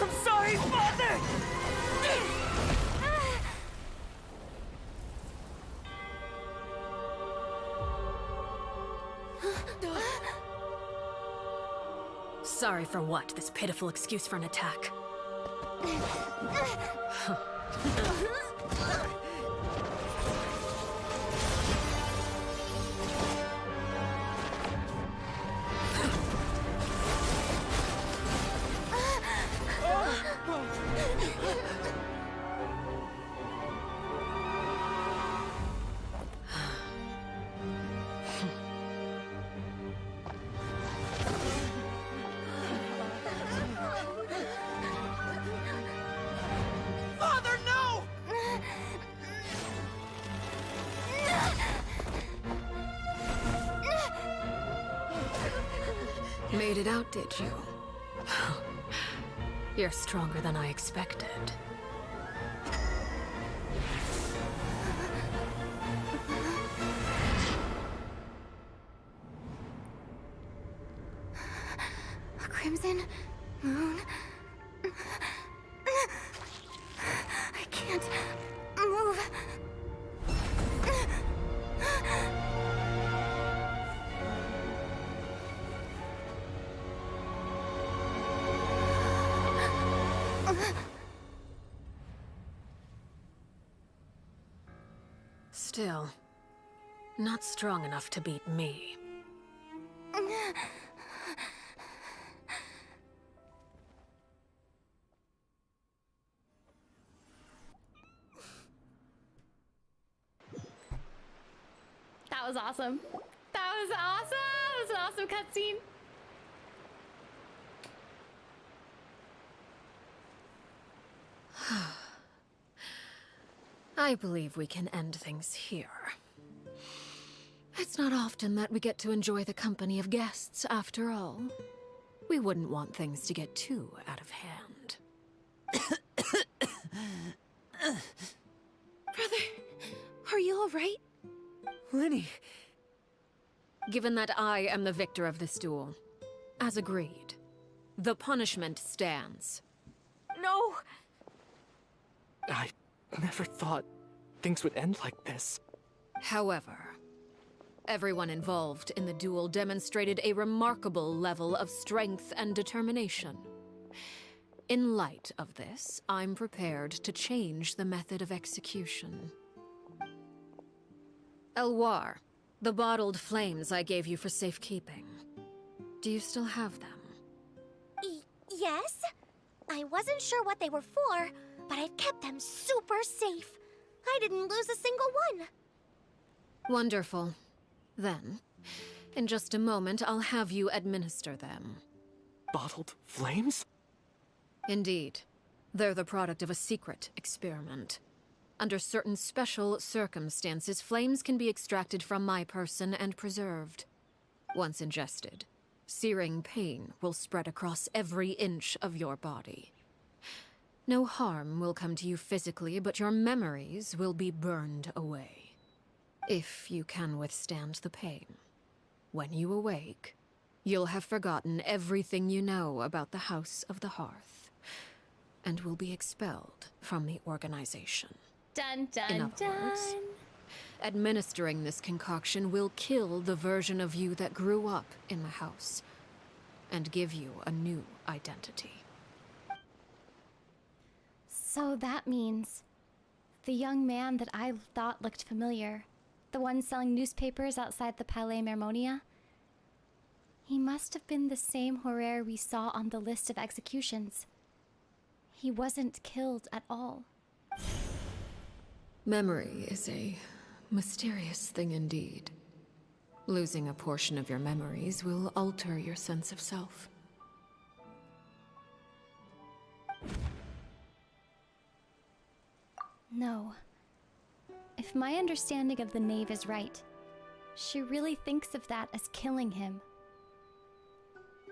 I'm sorry, Father! Sorry for what? This pitiful excuse for an attack. Father, no! Made it out, did you? You're stronger than I expected. A crimson moon. I can't move. Still, not strong enough to beat me. That was awesome. That was awesome. That was an awesome cutscene. I believe we can end things here. It's not often that we get to enjoy the company of guests, after all. We wouldn't want things to get too out of hand. Brother, are you all right? Lenny! Given that I am the victor of this duel, as agreed, the punishment stands. No! I never thought things would end like this. However, everyone involved in the duel demonstrated a remarkable level of strength and determination. In light of this, I'm prepared to change the method of execution. Elwar, the bottled flames I gave you for safekeeping. Do you still have them? Yes? I wasn't sure what they were for, but I've kept them super safe. I didn't lose a single one. Wonderful. Then, in just a moment, I'll have you administer them. Bottled flames? Indeed. They're the product of a secret experiment. Under certain special circumstances, flames can be extracted from my person and preserved. Once ingested, searing pain will spread across every inch of your body. No harm will come to you physically, but your memories will be burned away. If you can withstand the pain. When you awake, you'll have forgotten everything you know about the House of the Hearth, and will be expelled from the organization. Dun, dun, In other words, administering this concoction will kill the version of you that grew up in the house, and give you a new identity. So that means the young man that I thought looked familiar, the one selling newspapers outside the Palais Mermonia, he must have been the same Horaire we saw on the list of executions. He wasn't killed at all. Memory is a mysterious thing indeed. Losing a portion of your memories will alter your sense of self. No. If my understanding of the knave is right, she really thinks of that as killing him.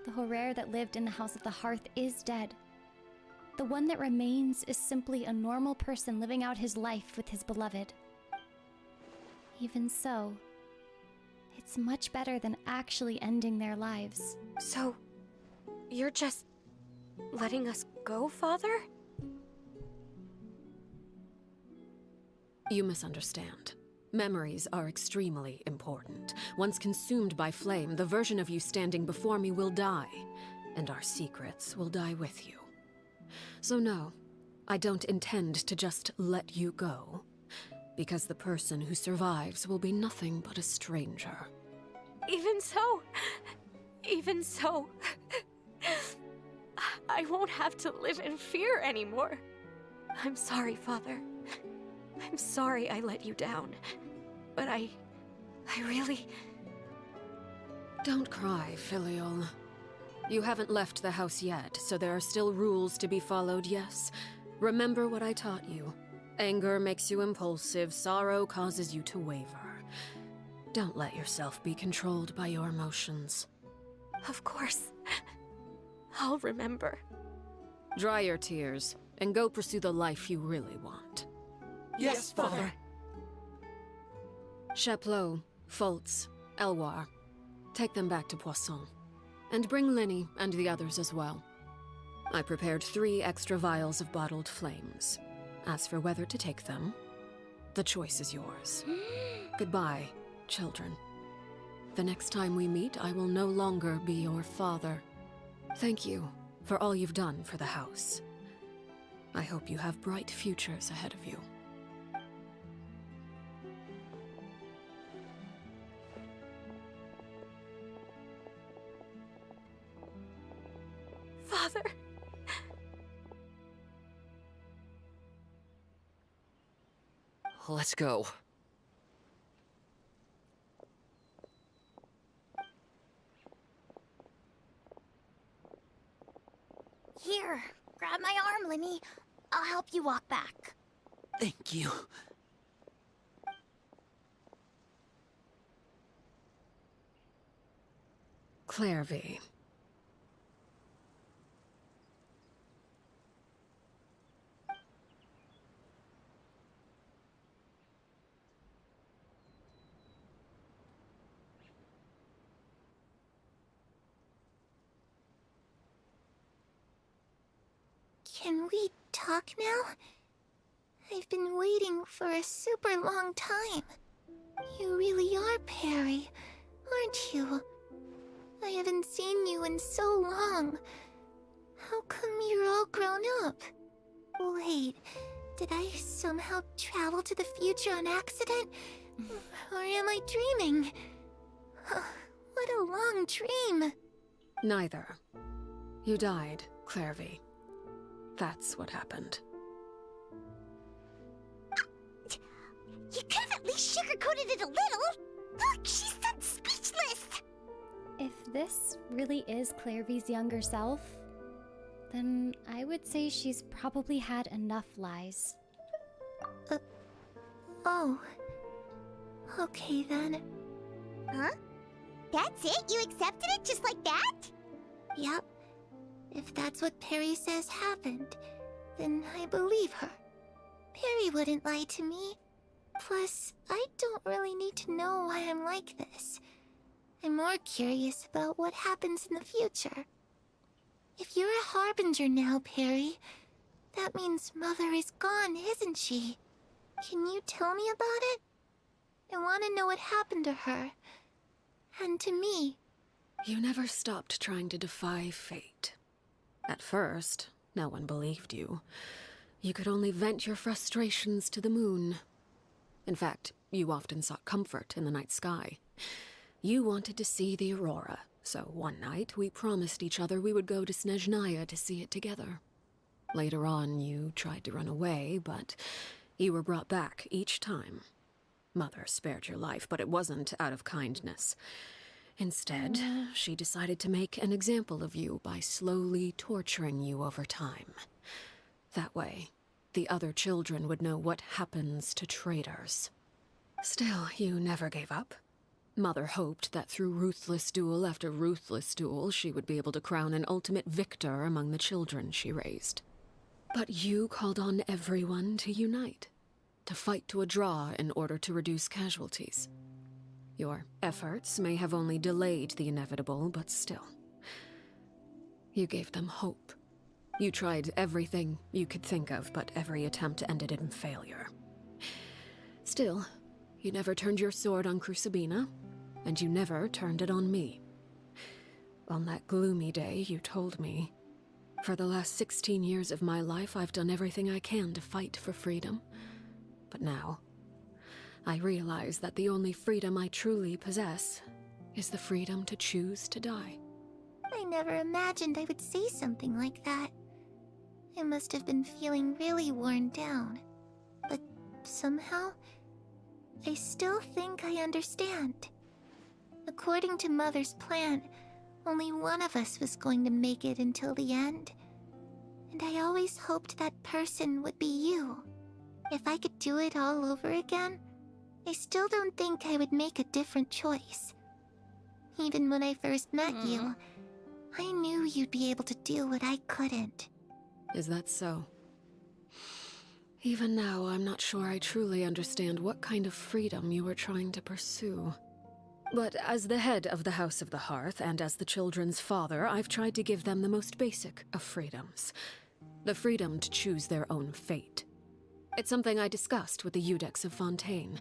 The Horaire that lived in the House of the Hearth is dead. The one that remains is simply a normal person living out his life with his beloved. Even so, it's much better than actually ending their lives. So, you're just letting us go, Father? You misunderstand. Memories are extremely important. Once consumed by flame, the version of you standing before me will die, and our secrets will die with you. So no, I don't intend to just let you go, because the person who survives will be nothing but a stranger. Even so, I won't have to live in fear anymore. I'm sorry, Father. I'm sorry I let you down. But I really... Don't cry, Filial. You haven't left the house yet, so there are still rules to be followed, yes. Remember what I taught you. Anger makes you impulsive, sorrow causes you to waver. Don't let yourself be controlled by your emotions. Of course. I'll remember. Dry your tears, and go pursue the life you really want. Yes, Father. Chaplot, Foltz, Elwar, take them back to Poisson. And bring Linny and the others as well. I prepared 3 extra vials of bottled flames. As for whether to take them, the choice is yours. Goodbye, children. The next time we meet, I will no longer be your father. Thank you for all you've done for the house. I hope you have bright futures ahead of you. Father. Let's go. Here, grab my arm, Linny. I'll help you walk back. Thank you. Clairvy. Can we talk now? I've been waiting for a super long time. You really are Perry, aren't you? I haven't seen you in so long. How come you're all grown up? Wait, did I somehow travel to the future on accident? Or am I dreaming? What a long dream. Neither. You died, Clairvy. That's what happened. You could have at least sugarcoated it a little. Look, she's done speechless. If this really is Clairvy's younger self, then I would say she's probably had enough lies. Oh. Okay then. Huh? That's it? You accepted it just like that? Yep. If that's what Perry says happened, then I believe her. Perry wouldn't lie to me. Plus, I don't really need to know why I'm like this. I'm more curious about what happens in the future. If you're a harbinger now, Perry, that means Mother is gone, isn't she? Can you tell me about it? I want to know what happened to her. And to me. You never stopped trying to defy fate. At first, no one believed you. You could only vent your frustrations to the moon. In fact, you often sought comfort in the night sky. You wanted to see the aurora, so one night we promised each other we would go to Snezhnaya to see it together. Later on, you tried to run away, but you were brought back each time. Mother spared your life, but it wasn't out of kindness. Instead, she decided to make an example of you by slowly torturing you over time. That way, the other children would know what happens to traitors. Still, you never gave up. Mother hoped that through ruthless duel after ruthless duel, she would be able to crown an ultimate victor among the children she raised. But you called on everyone to unite, to fight to a draw in order to reduce casualties. Your efforts may have only delayed the inevitable, but still. You gave them hope. You tried everything you could think of, but every attempt ended in failure. Still, you never turned your sword on Crucibina, and you never turned it on me. On that gloomy day, you told me, "For the last 16 years of my life, I've done everything I can to fight for freedom. But now, I realize that the only freedom I truly possess is the freedom to choose to die." I never imagined I would say something like that. I must have been feeling really worn down. But somehow, I still think I understand. According to Mother's plan, only one of us was going to make it until the end. And I always hoped that person would be you. If I could do it all over again, I still don't think I would make a different choice. Even when I first met you, I knew you'd be able to do what I couldn't. Is that so? Even now, I'm not sure I truly understand what kind of freedom you were trying to pursue. But as the head of the House of the Hearth, and as the children's father, I've tried to give them the most basic of freedoms. The freedom to choose their own fate. It's something I discussed with the Iudex of Fontaine.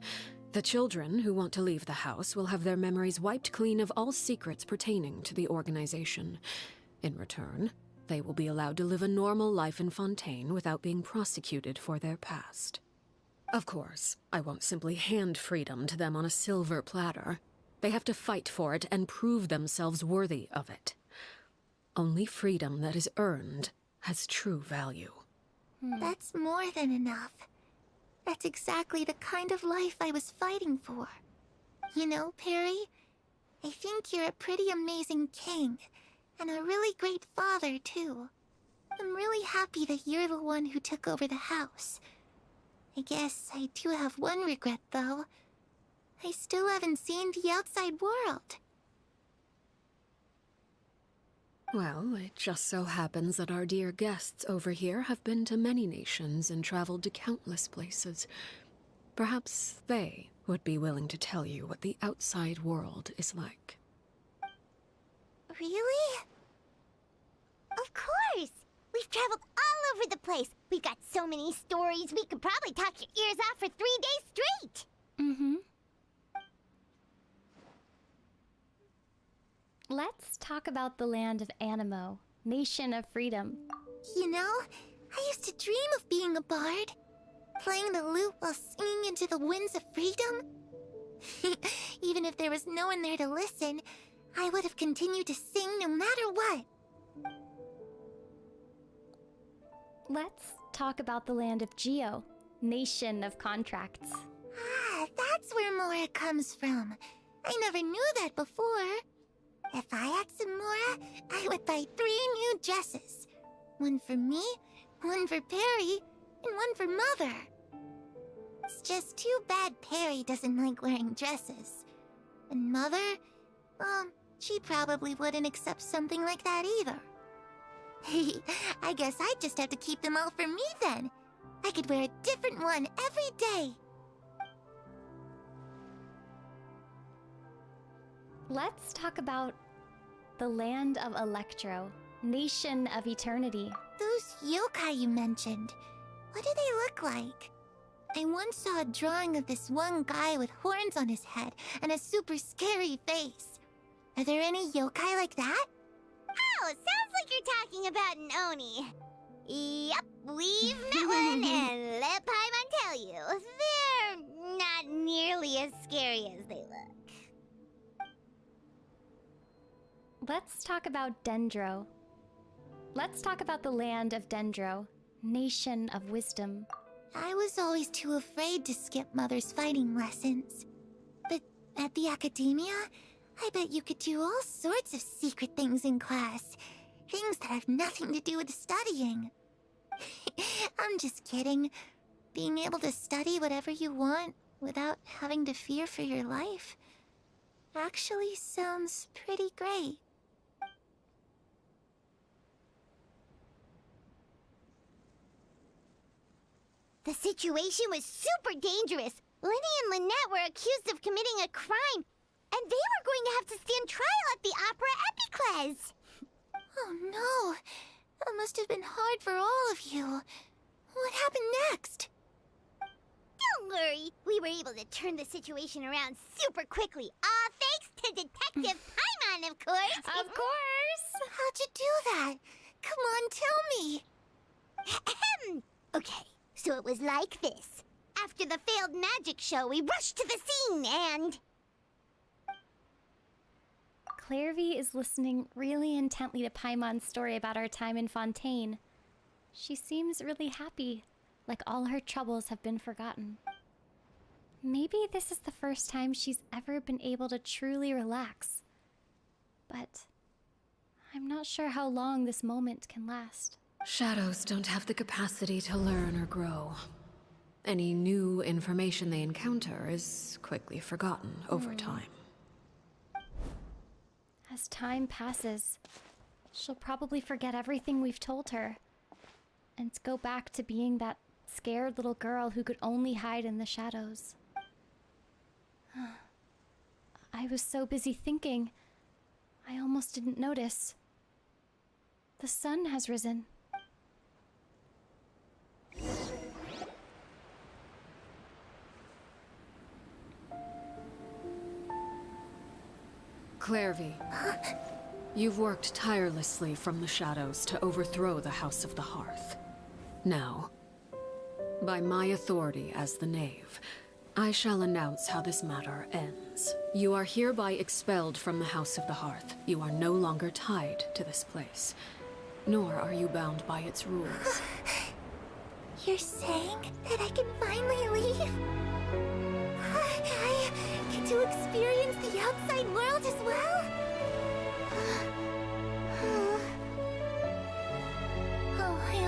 The children who want to leave the house will have their memories wiped clean of all secrets pertaining to the organization. In return, they will be allowed to live a normal life in Fontaine without being prosecuted for their past. Of course, I won't simply hand freedom to them on a silver platter. They have to fight for it and prove themselves worthy of it. Only freedom that is earned has true value. That's more than enough. That's exactly the kind of life I was fighting for. You know, Perry, I think you're a pretty amazing king, and a really great father, too. I'm really happy that you're the one who took over the house. I guess I do have one regret, though. I still haven't seen the outside world. Well, it just so happens that our dear guests over here have been to many nations and traveled to countless places. Perhaps they would be willing to tell you what the outside world is like. Really? Of course! We've traveled all over the place. We've got so many stories, we could probably talk your ears off for 3 days straight! Mm-hmm. Let's talk about the land of Animo, nation of freedom. You know, I used to dream of being a bard. Playing the lute while singing into the winds of freedom. Even if there was no one there to listen, I would have continued to sing no matter what. Let's talk about the land of Geo, nation of contracts. Ah, that's where Mora comes from. I never knew that before. If I had some Mora, I would buy 3 new dresses. One for me, one for Perry, and one for Mother. It's just too bad Perry doesn't like wearing dresses. And Mother, well, she probably wouldn't accept something like that either. I guess I'd just have to keep them all for me then. I could wear a different one every day. Let's talk about the land of Electro, nation of eternity. Those yokai you mentioned, what do they look like? I once saw a drawing of this one guy with horns on his head and a super scary face. Are there any yokai like that? Oh, sounds like you're talking about an Oni. Yep, we've met one, and let Paimon tell you, they're not nearly as scary as they look. Let's talk about Dendro. Let's talk about the land of Dendro, nation of wisdom. I was always too afraid to skip Mother's fighting lessons. But at the academia, I bet you could do all sorts of secret things in class. Things that have nothing to do with studying. I'm just kidding. Being able to study whatever you want without having to fear for your life actually sounds pretty great. The situation was super dangerous. Lenny and Lynette were accused of committing a crime, and they were going to have to stand trial at the Opera Epicles. Oh no, that must have been hard for all of you. What happened next? Don't worry, we were able to turn the situation around super quickly. All thanks to Detective Paimon, of course. Of course! How'd you do that? Come on, tell me. Okay. So it was like this. After the failed magic show, we rushed to the scene and... Clairvy is listening really intently to Paimon's story about our time in Fontaine. She seems really happy, like all her troubles have been forgotten. Maybe this is the first time she's ever been able to truly relax. But I'm not sure how long this moment can last. Shadows don't have the capacity to learn or grow. Any new information they encounter is quickly forgotten over time. As time passes, she'll probably forget everything we've told her and go back to being that scared little girl who could only hide in the shadows. I was so busy thinking, I almost didn't notice. The sun has risen. Clairvy, you've worked tirelessly from the shadows to overthrow the House of the Hearth. Now, by my authority as the Knave, I shall announce how this matter ends. You are hereby expelled from the House of the Hearth. You are no longer tied to this place, nor are you bound by its rules. You're saying that I can finally leave? I get to experience the outside world as well?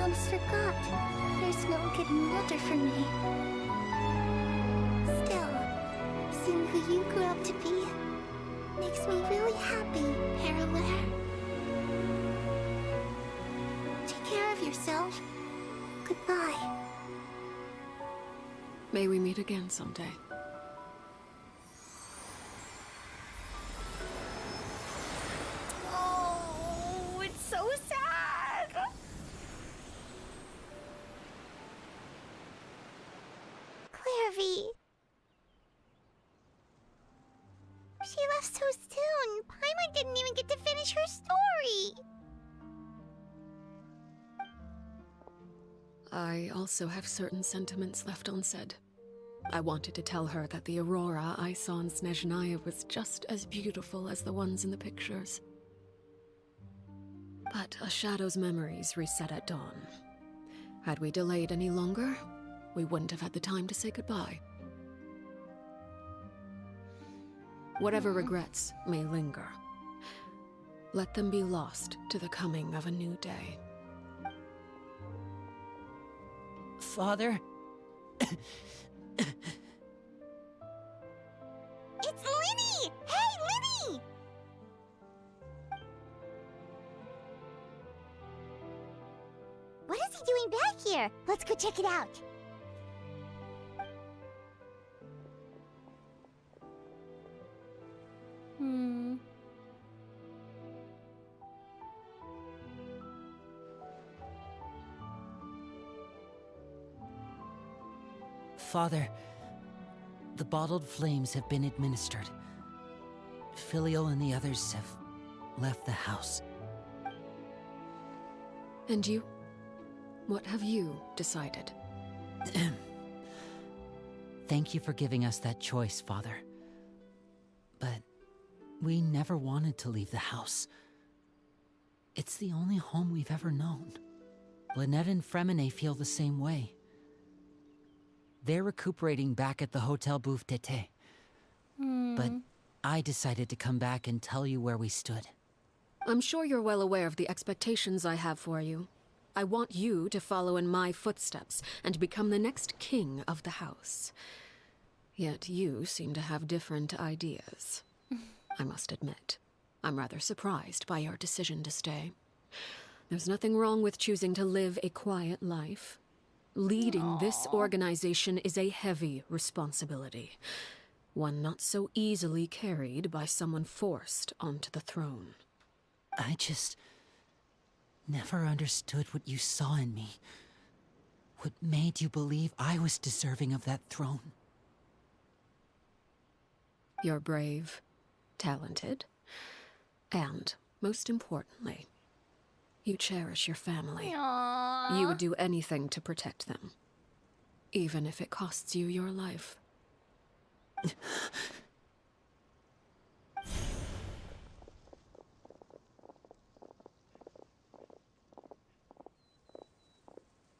almost forgot. There's no getting older for me. Still, seeing who you grew up to be makes me really happy, Paraware. Take care of yourself. Goodbye. May we meet again someday. Oh, it's so sad. Clairvy. She left so soon. Paimon didn't even get to finish her story. I also have certain sentiments left unsaid. I wanted to tell her that the aurora I saw in Snezhnaya was just as beautiful as the ones in the pictures. But a shadow's memories reset at dawn. Had we delayed any longer, we wouldn't have had the time to say goodbye. Whatever regrets may linger, let them be lost to the coming of a new day. Father? It's Linny! Hey, Linny! What is he doing back here? Let's go check it out. Father, the bottled flames have been administered. Filial and the others have left the house. And you? What have you decided? Thank you for giving us that choice, Father. But we never wanted to leave the house. It's the only home we've ever known. Lynette and Fremine feel the same way. They're recuperating back at the Hotel Bouffe Tété. But I decided to come back and tell you where we stood. I'm sure you're well aware of the expectations I have for you. I want you to follow in my footsteps and become the next king of the house. Yet you seem to have different ideas. I must admit, I'm rather surprised by your decision to stay. There's nothing wrong with choosing to live a quiet life. Leading this organization is a heavy responsibility, one not so easily carried by someone forced onto the throne. I just never understood what you saw in me. What made you believe I was deserving of that throne? You're brave, talented, and, most importantly, you cherish your family. Aww. You would do anything to protect them, even if it costs you your life.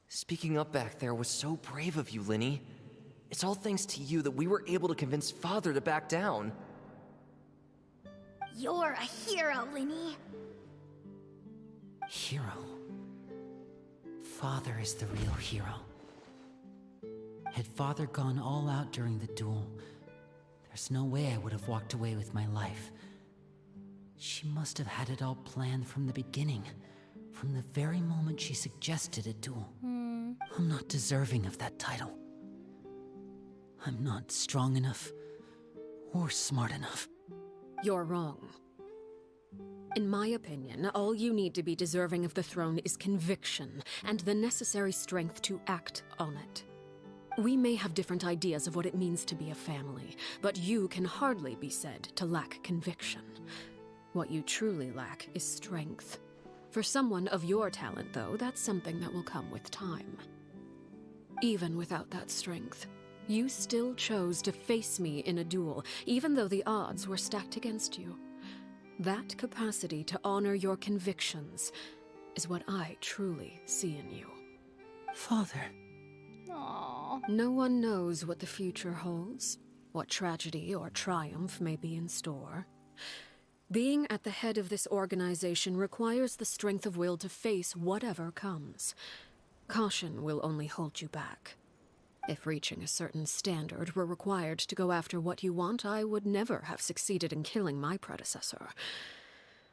Speaking up back there was so brave of you, Linny. It's all thanks to you that we were able to convince Father to back down. You're a hero, Linny. Hero. Father is the real hero. Had Father gone all out during the duel, there's no way I would have walked away with my life. She must have had it all planned from the beginning, from the very moment she suggested a duel. I'm not deserving of that title. I'm not strong enough or smart enough. You're wrong. In my opinion, all you need to be deserving of the throne is conviction and the necessary strength to act on it. We may have different ideas of what it means to be a family, but you can hardly be said to lack conviction. What you truly lack is strength. For someone of your talent, though, that's something that will come with time. Even without that strength, you still chose to face me in a duel, even though the odds were stacked against you. That capacity to honor your convictions is what I truly see in you. Father. Aww. No one knows what the future holds, what tragedy or triumph may be in store. Being at the head of this organization requires the strength of will to face whatever comes. Caution will only hold you back. If reaching a certain standard were required to go after what you want, I would never have succeeded in killing my predecessor.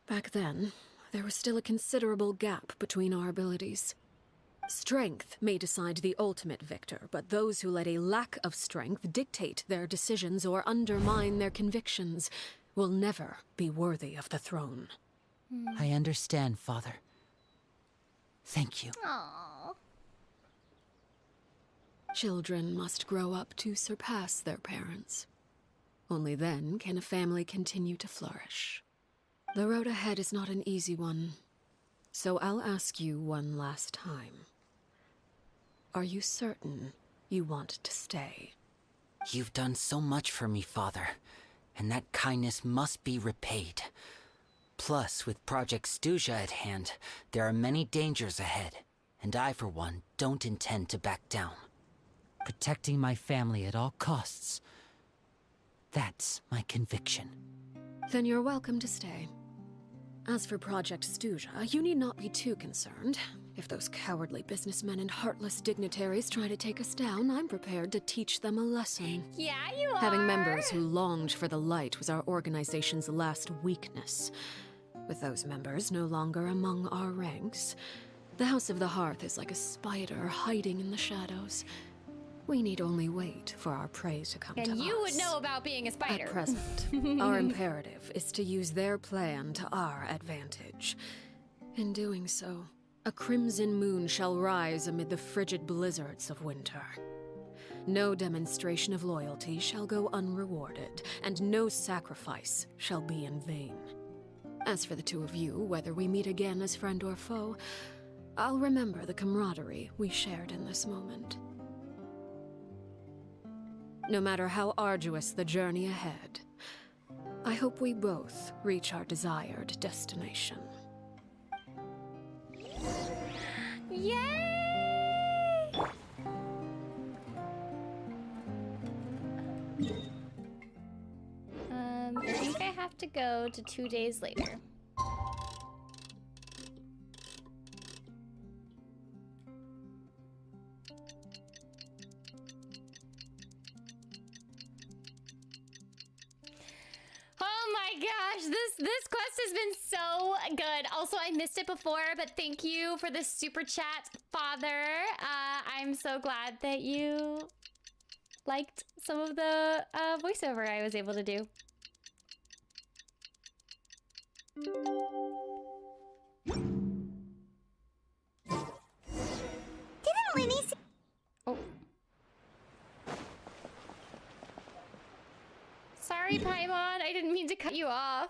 Back then, there was still a considerable gap between our abilities. Strength may decide the ultimate victor, but those who let a lack of strength dictate their decisions or undermine their convictions will never be worthy of the throne. I understand, Father. Thank you. Aww. Children must grow up to surpass their parents. Only then can a family continue to flourish. The road ahead is not an easy one, so I'll ask you one last time. Are you certain you want to stay? You've done so much for me, Father, and that kindness must be repaid. Plus, with Project Stuja at hand, there are many dangers ahead, and I, for one, don't intend to back down. Protecting my family at all costs. That's my conviction. Then you're welcome to stay. As for Project Stuja, you need not be too concerned. If those cowardly businessmen and heartless dignitaries try to take us down, I'm prepared to teach them a lesson. Yeah, you are. Having members who longed for the light was our organization's last weakness. With those members no longer among our ranks, the House of the Hearth is like a spider hiding in the shadows. We need only wait for our prey to come to us. And you would know about being a spider. At present, our imperative is to use their plan to our advantage. In doing so, a crimson moon shall rise amid the frigid blizzards of winter. No demonstration of loyalty shall go unrewarded, and no sacrifice shall be in vain. As for the two of you, whether we meet again as friend or foe, I'll remember the camaraderie we shared in this moment. No matter how arduous the journey ahead, I hope we both reach our desired destination. Yay! I think I have to go to 2 days later. Oh my gosh, this quest has been so good. Also, I missed it before, but thank you for the super chat, Father. I'm so glad that you liked some of the voiceover I was able to do. Didn't Lenny see— Oh. Sorry, Paimon. I didn't mean to cut you off.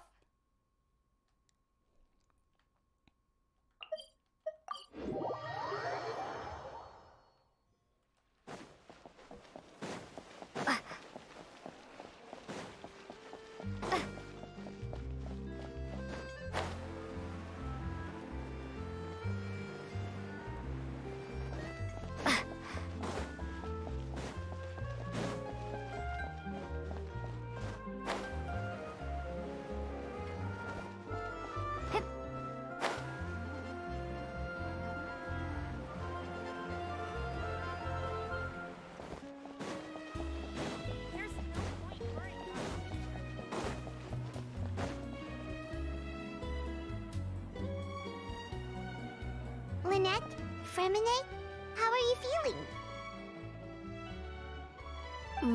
Lynette? Fremine? How are you feeling?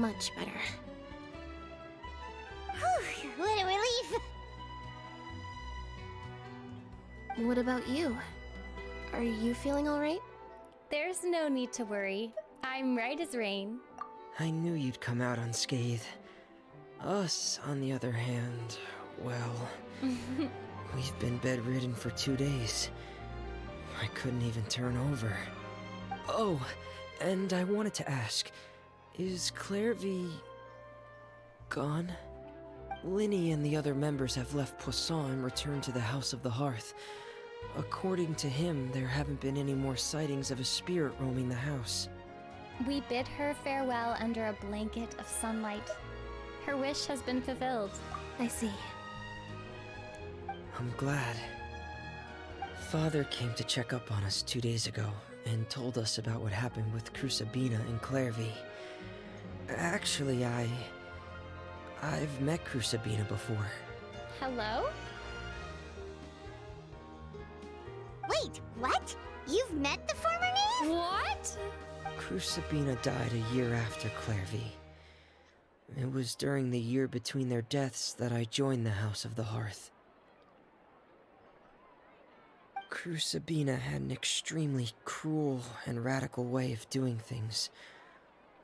Much better. Whew, what a relief! What about you? Are you feeling alright? There's no need to worry. I'm right as rain. I knew you'd come out unscathed. Us, on the other hand, well, we've been bedridden for 2 days. I couldn't even turn over. Oh, and I wanted to ask, is Clairvy gone? Linny and the other members have left Poisson and returned to the House of the Hearth. According to him, there haven't been any more sightings of a spirit roaming the house. We bid her farewell under a blanket of sunlight. Her wish has been fulfilled. I see. I'm glad. Father came to check up on us 2 days ago, and told us about what happened with Crusabina and Clairvy. Actually, I've met Crusabina before. Hello? Wait, what? You've met the former knave? What? Crusabina died a year after Clairvy. It was during the year between their deaths that I joined the House of the Hearth. Crusabina had an extremely cruel and radical way of doing things.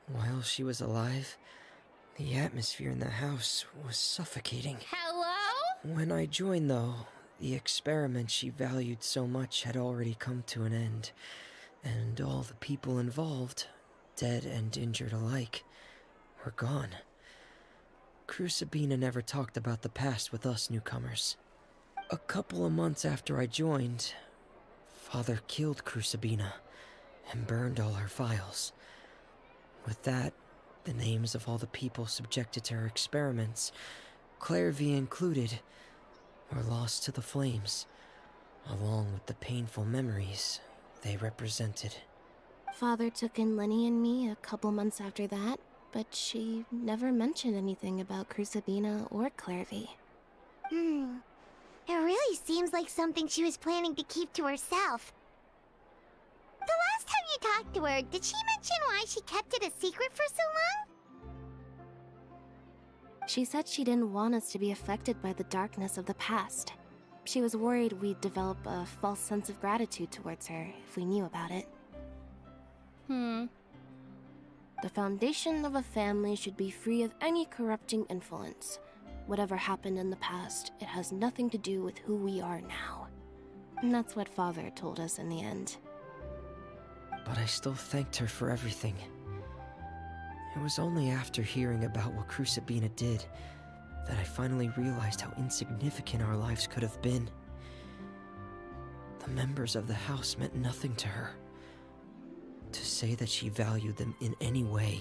While she was alive, the atmosphere in the house was suffocating. Hello? When I joined, though, the experiment she valued so much had already come to an end, and all the people involved, dead and injured alike, were gone. Crusabina never talked about the past with us newcomers. A couple of months after I joined, Father killed Crusabina and burned all her files. With that, the names of all the people subjected to her experiments, Clairvy included, were lost to the flames, along with the painful memories they represented. Father took in Lenny and me a couple months after that, but she never mentioned anything about Crusabina or Clairvy. It really seems like something she was planning to keep to herself. The last time you talked to her, did she mention why she kept it a secret for so long? She said she didn't want us to be affected by the darkness of the past. She was worried we'd develop a false sense of gratitude towards her if we knew about it. The foundation of a family should be free of any corrupting influence. Whatever happened in the past, it has nothing to do with who we are now. And that's what Father told us in the end. But I still thanked her for everything. It was only after hearing about what Crusabina did that I finally realized how insignificant our lives could have been. The members of the house meant nothing to her. To say that she valued them in any way,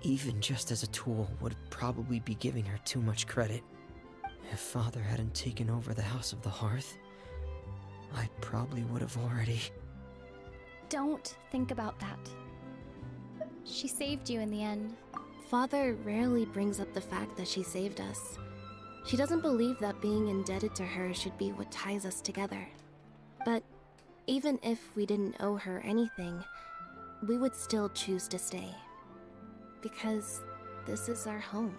even just as a tool, would probably be giving her too much credit. If Father hadn't taken over the House of the Hearth, I probably would have already... Don't think about that. She saved you in the end. Father rarely brings up the fact that she saved us. She doesn't believe that being indebted to her should be what ties us together. But even if we didn't owe her anything, we would still choose to stay. Because this is our home.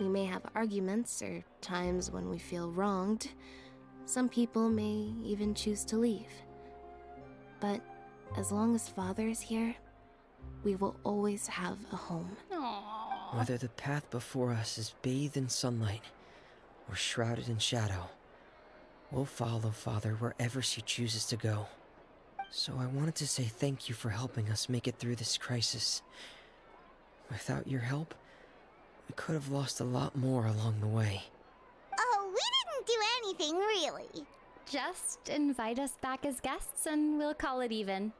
We may have arguments or times when we feel wronged. Some people may even choose to leave. But as long as Father is here, we will always have a home. Aww. Whether the path before us is bathed in sunlight or shrouded in shadow, we'll follow Father wherever she chooses to go. So I wanted to say thank you for helping us make it through this crisis. Without your help, we could have lost a lot more along the way. Oh, we didn't do anything, really. Just invite us back as guests and we'll call it even.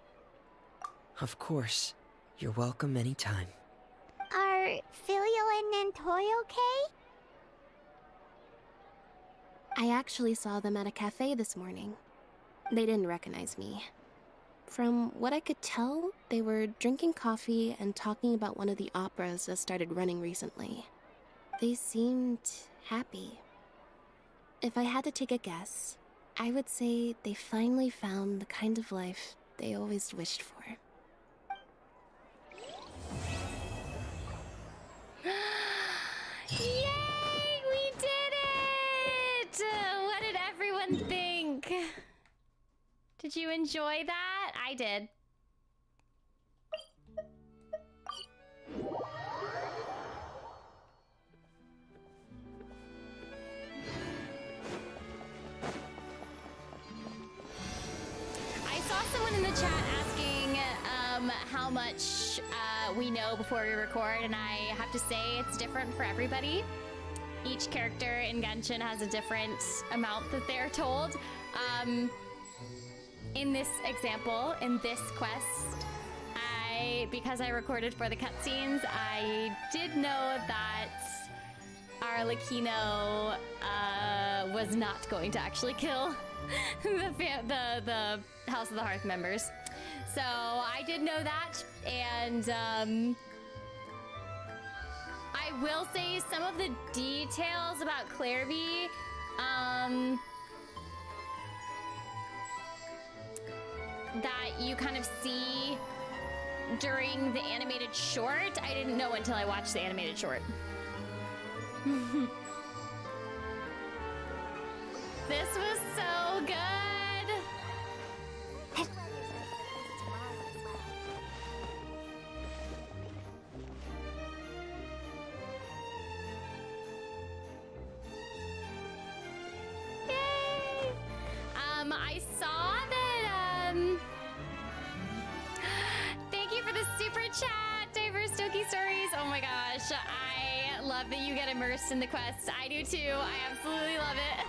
Of course. You're welcome anytime. Are Filial and Nantoy okay? I actually saw them at a cafe this morning. They didn't recognize me. From what I could tell, they were drinking coffee and talking about one of the operas that started running recently. They seemed happy. If I had to take a guess, I would say they finally found the kind of life they always wished for. Yay! We did it! What did everyone think? Did you enjoy that? I did. I saw someone in the chat asking how much we know before we record, and I have to say it's different for everybody. Each character in Genshin has a different amount that they're told. In this example, in this quest, because I recorded for the cutscenes, I did know that Arlecchino was not going to actually kill the House of the Hearth members. So I did know that, and I will say some of the details about Clairvy, that you kind of see during the animated short, I didn't know until I watched the animated short. This was so good. Yay! I saw that, thank you for the super chat, Diverse Doki Stories. Oh my gosh, I love that you get immersed in the quest. I do too. I absolutely love it.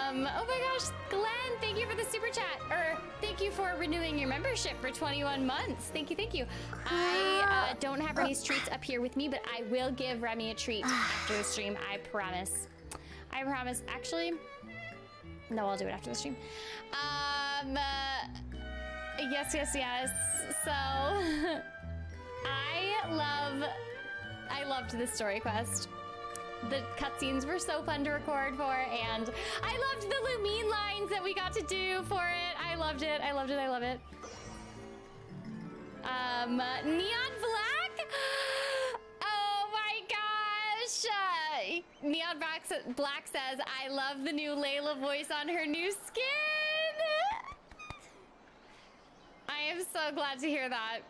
Oh my gosh, Glenn, thank you for the super chat. Or thank you for renewing your membership for 21 months. Thank you, thank you. I don't have Remi's treats up here with me, but I will give Remi a treat after the stream. I promise. I promise. Actually, no, I'll do it after the stream. Yes. So I loved this story quest. The cutscenes were so fun to record for, and I loved the Lumine lines that we got to do for it. I loved it. Neon Black? Oh my gosh! Neon Black says, I love the new Layla voice on her new skin! I am so glad to hear that.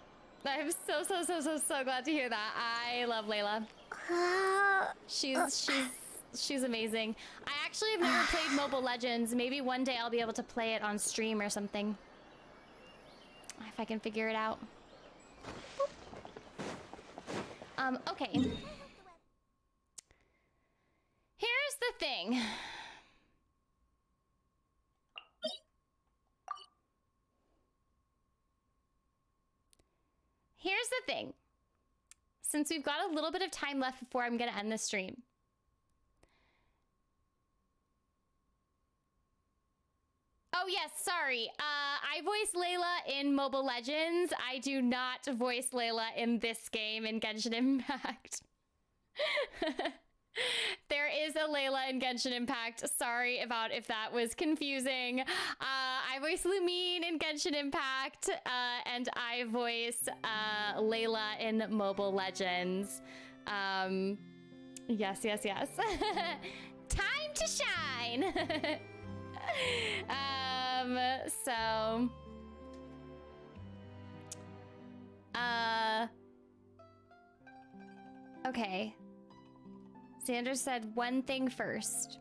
I am so glad to hear that. I love Layla. She's amazing. I actually have never played Mobile Legends. Maybe one day I'll be able to play it on stream or something. If I can figure it out. Okay. Here's the thing. Here's the thing. Since we've got a little bit of time left before I'm gonna end the stream. Oh yes, sorry. I voice Layla in Mobile Legends. I do not voice Layla in this game in Genshin Impact. There is a Layla in Genshin Impact. Sorry about if that was confusing. I voice Lumine in Genshin Impact, and I voice Layla in Mobile Legends. Yes. Time to shine! Okay. Xander said one thing first.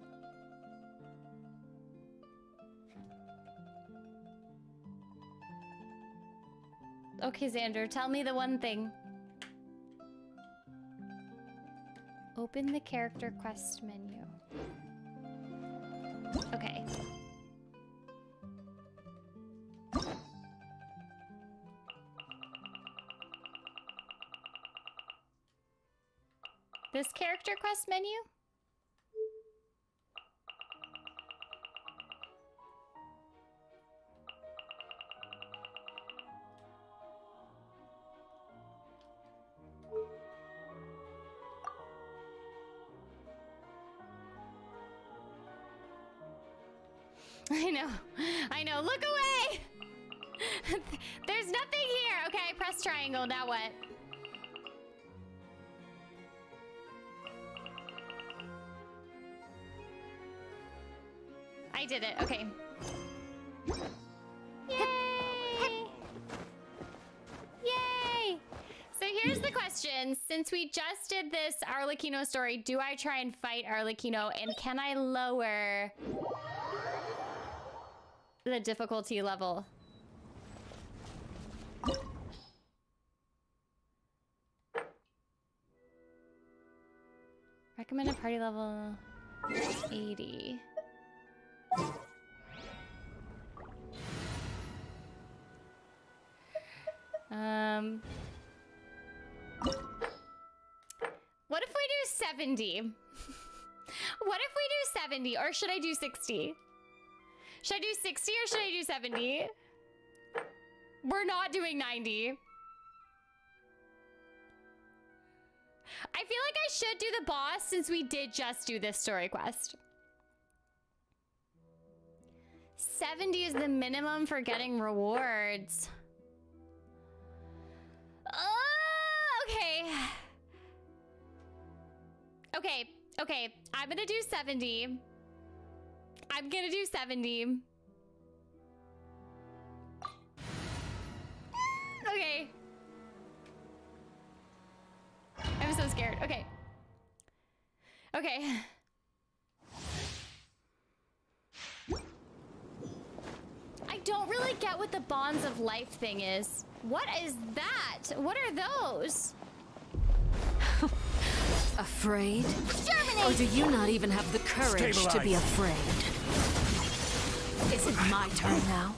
Okay, Xander, tell me the one thing. Open the character quest menu. Okay. This character quest menu? I know, look away! There's nothing here! Okay, press triangle, now what? I did it, okay. Yay! Yay! So here's the question. Since we just did this Arlecchino story, do I try and fight Arlecchino, and can I lower the difficulty level? Recommended party level 80. What if we do 70? What if we do 70, or should I do 60? Should I do 60 or should I do 70? We're not doing 90. I feel like I should do the boss since we did just do this story quest. 70 is the minimum for getting rewards. Okay. Okay, I'm gonna do 70. I'm gonna do 70. Okay. I'm so scared. Okay. Okay. I don't really get what the bonds of life thing is. What is that? What are those? Afraid? Germinate! Or do you not even have the courage to be afraid? Is it my turn now?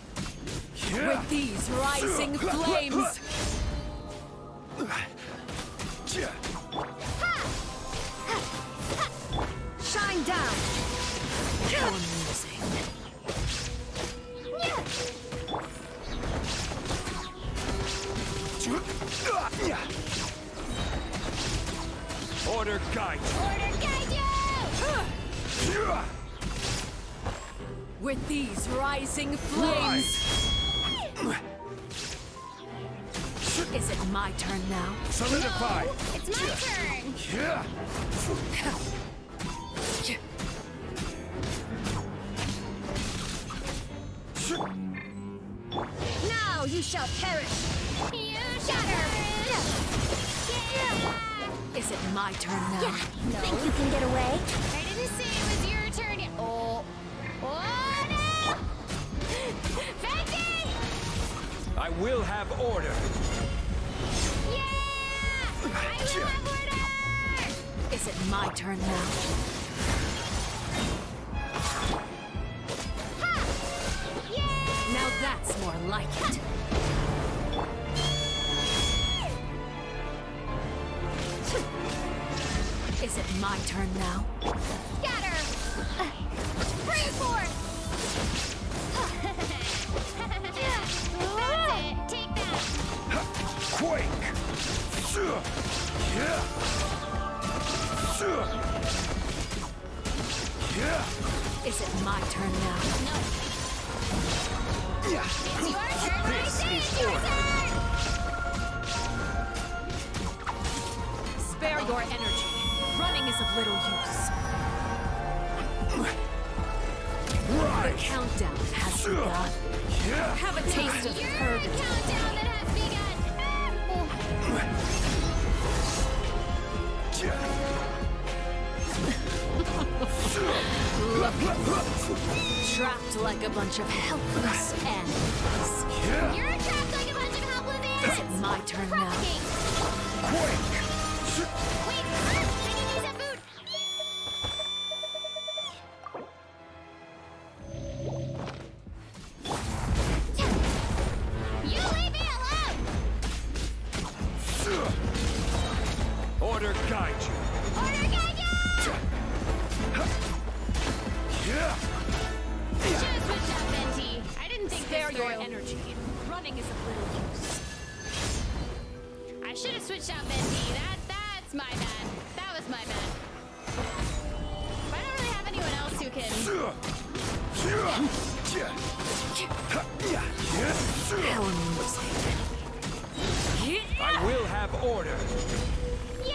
With these rising flames! Shine down! How amusing. Order guide. Order guide you! With these rising flames! Is it my turn now? Solidify. No, it's my turn. Now you shall perish! You shatter. Is it my turn now? Yeah, think you can get away? I didn't say it was your turn yet. Oh. Oh no! Fancy! I will have order. Yeah! I will have order! Is it my turn now? Ha! Yeah! Now that's more like it. Is it my turn now? Scatter! Free force! That's it! Take that! Quake. Is it my turn now? No. It's your turn when I say it's your turn! Spare your energy. Running is of little use. The countdown has begun. Have a taste of Your purgatory. countdown that has begun! Trapped like a bunch of helpless animals. You're trapped like a bunch of helpless ants! Is it my turn now? Wait, I need to use that food! You leave me alone! Order guide you. Order guide you! Should've switched out Venti. I didn't think Spare this your through. energy. Running is of little use. I should have switched out Venti. That's my bad. That was my bad. But I don't really have anyone else who can. How amusing. I will have order. Yeah!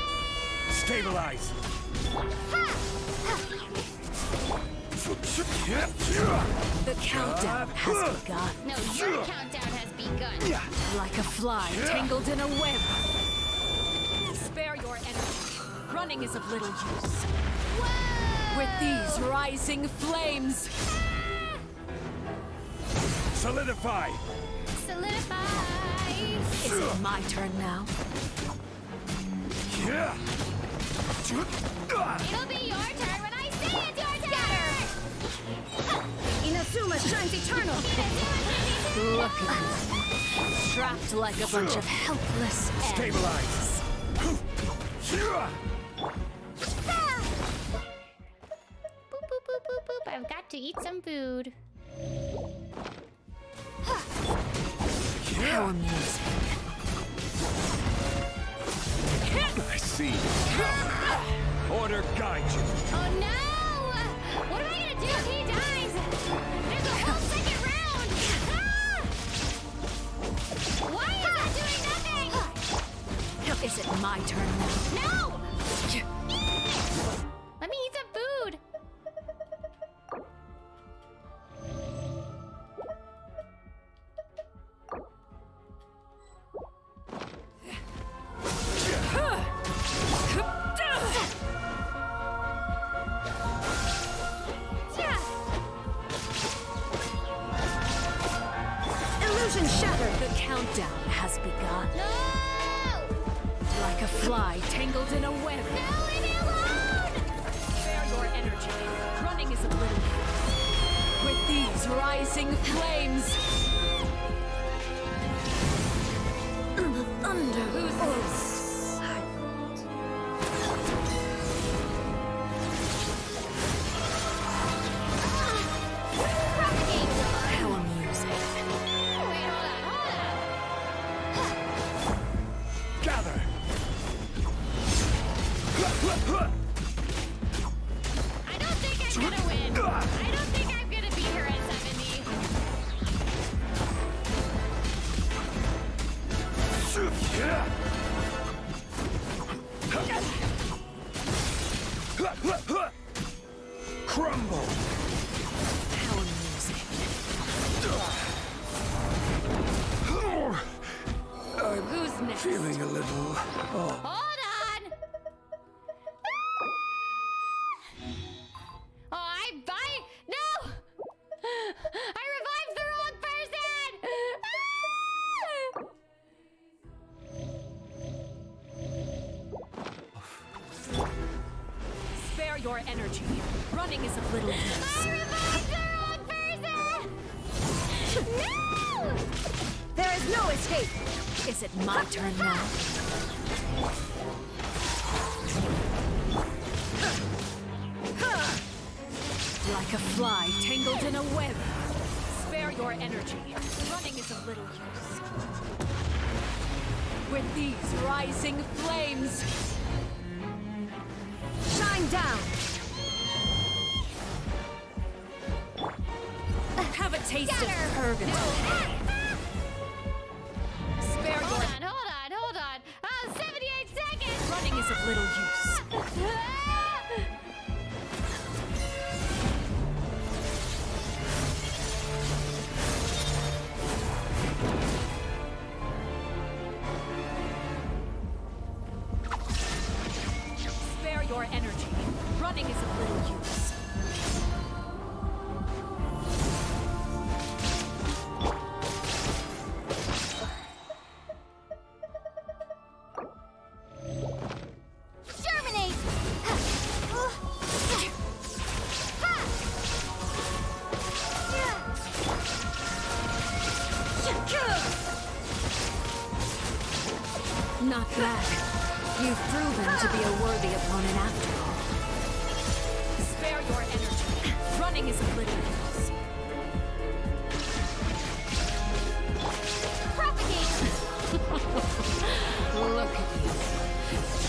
Stabilize. The countdown has begun. No, your countdown has begun. Like a fly tangled in a web. Spare your energy. Running is of little use. Whoa! With these rising flames. Solidify. Solidify. Is it my turn now? It'll be your turn when I say it's your turn. Inazuma shines eternal! Look at me. Trapped like a bunch of helpless Stabilize. Boop, boop, boop, boop, boop. I've got to eat some food. How amusing. I see. Order guide you. Oh no! What am I gonna do if he dies? There's a whole second round! Ah! Why is that doing nothing? Is it my turn now? No! Let me eat some food! Illusion shattered. The countdown has begun. No! Like a fly tangled in a web. No, leave me alone! Spare your energy. Running is a little use. With these rising flames. The thunder. Who's this? How amusing. Wait, hold on. Gather. I don't think I'm gonna win. I don't think I'm gonna beat her at 70. Crumble. How amusing. I'm Who's next? feeling a little. Oh. Hold on! Oh, no! I revived the wrong person! Spare your energy. Running is of little use. I revived the wrong person! No! There is no escape. Is it my turn now? Like a fly tangled in a web. Spare your energy. Running is of little use. With these rising flames. Shine down. Have a taste of purgatory. Spare your... Hold on. Oh, 78 seconds! Running is of little use. Spare your energy. Running is of little use. Germinate! Not bad. You've proven to be a worthy opponent after all. Spare your energy. Running is of little use. Propagate! Look at you.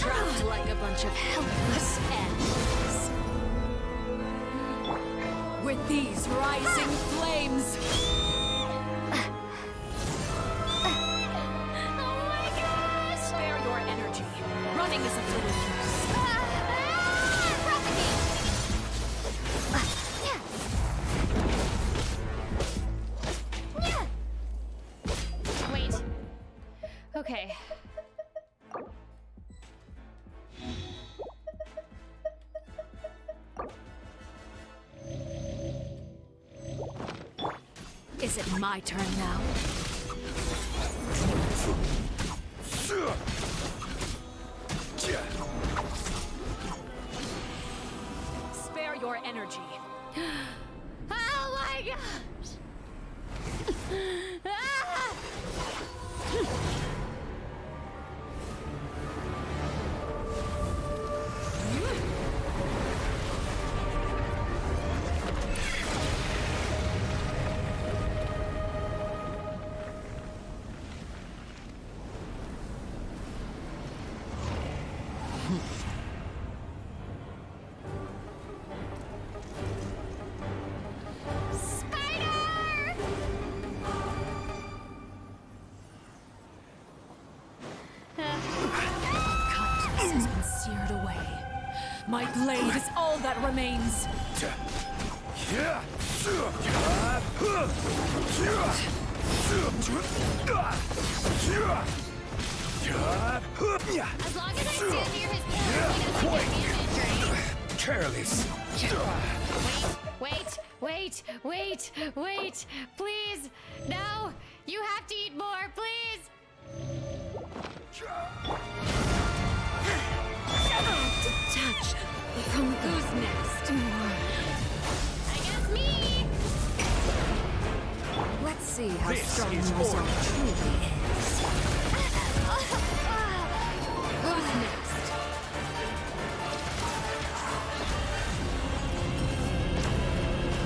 Trapped like a bunch of helpless animals. With these rising flames. Oh my gosh! Spare your energy. Running is of little use. Propagate! Wait. Okay. Is it my turn now? Spare your energy. Oh my gosh! Ah! seared away. My blade is all that remains. As long as I stand near his pillar, he doesn't get damage, right? Careless. Wait, please. No, you have to eat more, please. Detach from who's next? I guess me. Let's see how This strong is your resolve order. truly is. Who's next?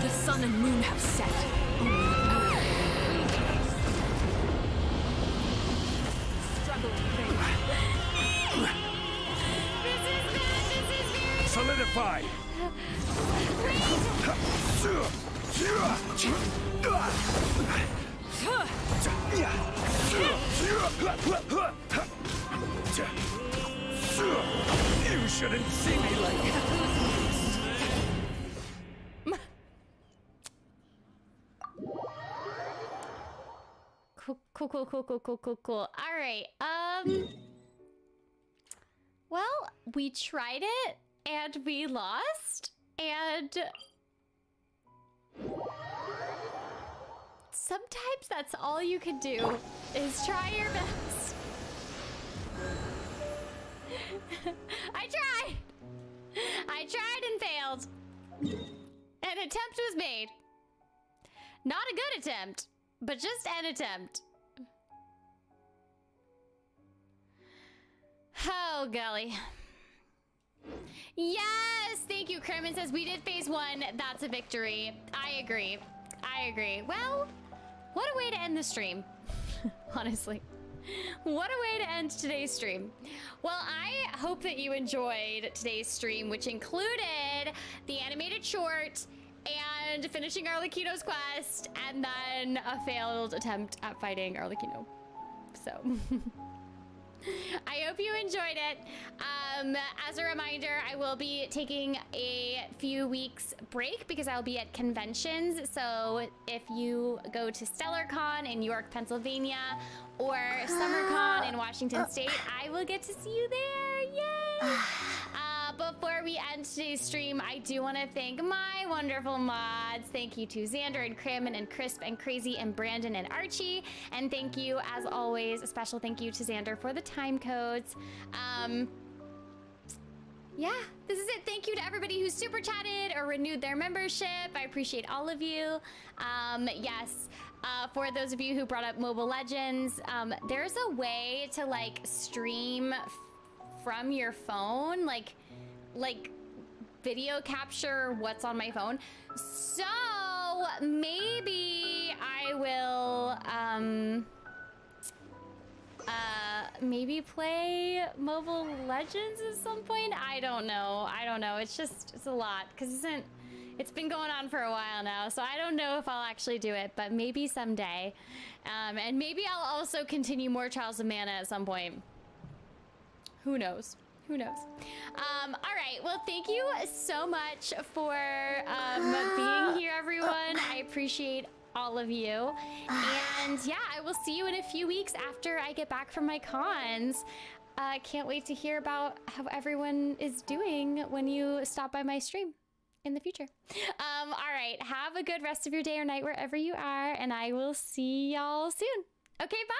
The sun and moon have set. Struggling This is very Solidify. You shouldn't see me like Cool. All right. Well, we tried it and we lost, and sometimes that's all you can do is try your best. I tried and failed. An attempt was made. Not a good attempt, but just an attempt. Oh, golly. Yes, thank you. Kerman says we did phase 1. That's a victory. I agree. Well, what a way to end the stream. Honestly. What a way to end today's stream. Well, I hope that you enjoyed today's stream, which included the animated short and finishing Arlecchino's quest, and then a failed attempt at fighting Arlecchino. So... I hope you enjoyed it. As a reminder, I will be taking a few weeks break because I'll be at conventions. So if you go to StellarCon in York, Pennsylvania, or SummerCon in Washington State, I will get to see you there. Yay! Before we end today's stream, I do want to thank my wonderful mods. Thank you to Xander and Crammon and Crisp and Crazy and Brandon and Archie. And thank you, as always, a special thank you to Xander for the time codes. Yeah, this is it. Thank you to everybody who super chatted or renewed their membership. I appreciate all of you. Yes, for those of you who brought up Mobile Legends, there's a way to like stream from your phone, like video capture what's on my phone. So maybe I will maybe play Mobile Legends at some point. I don't know. It's a lot because it's been going on for a while now, so I don't know if I'll actually do it, but maybe someday. And maybe I'll also continue more Trials of Mana at some point. Who knows? All right. Well, thank you so much for being here, everyone. I appreciate all of you. And yeah, I will see you in a few weeks after I get back from my cons. Can't wait to hear about how everyone is doing when you stop by my stream in the future. All right. Have a good rest of your day or night wherever you are, and I will see y'all soon. Okay, bye.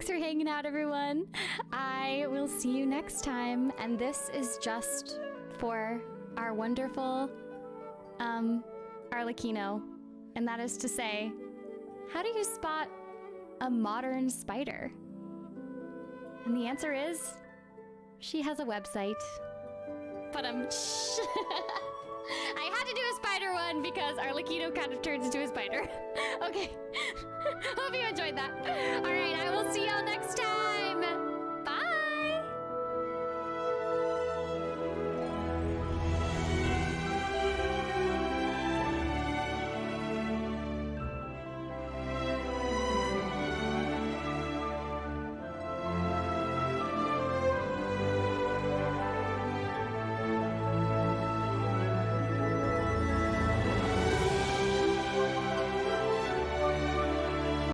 Thanks for hanging out, everyone. I will see you next time. And this is just for our wonderful Arlecchino. And that is to say, how do you spot a modern spider? And the answer is, she has a website. But I had to do a spider one because Arlecchino kind of turns into a spider. Okay. Hope you enjoyed that. All right, I will see y'all next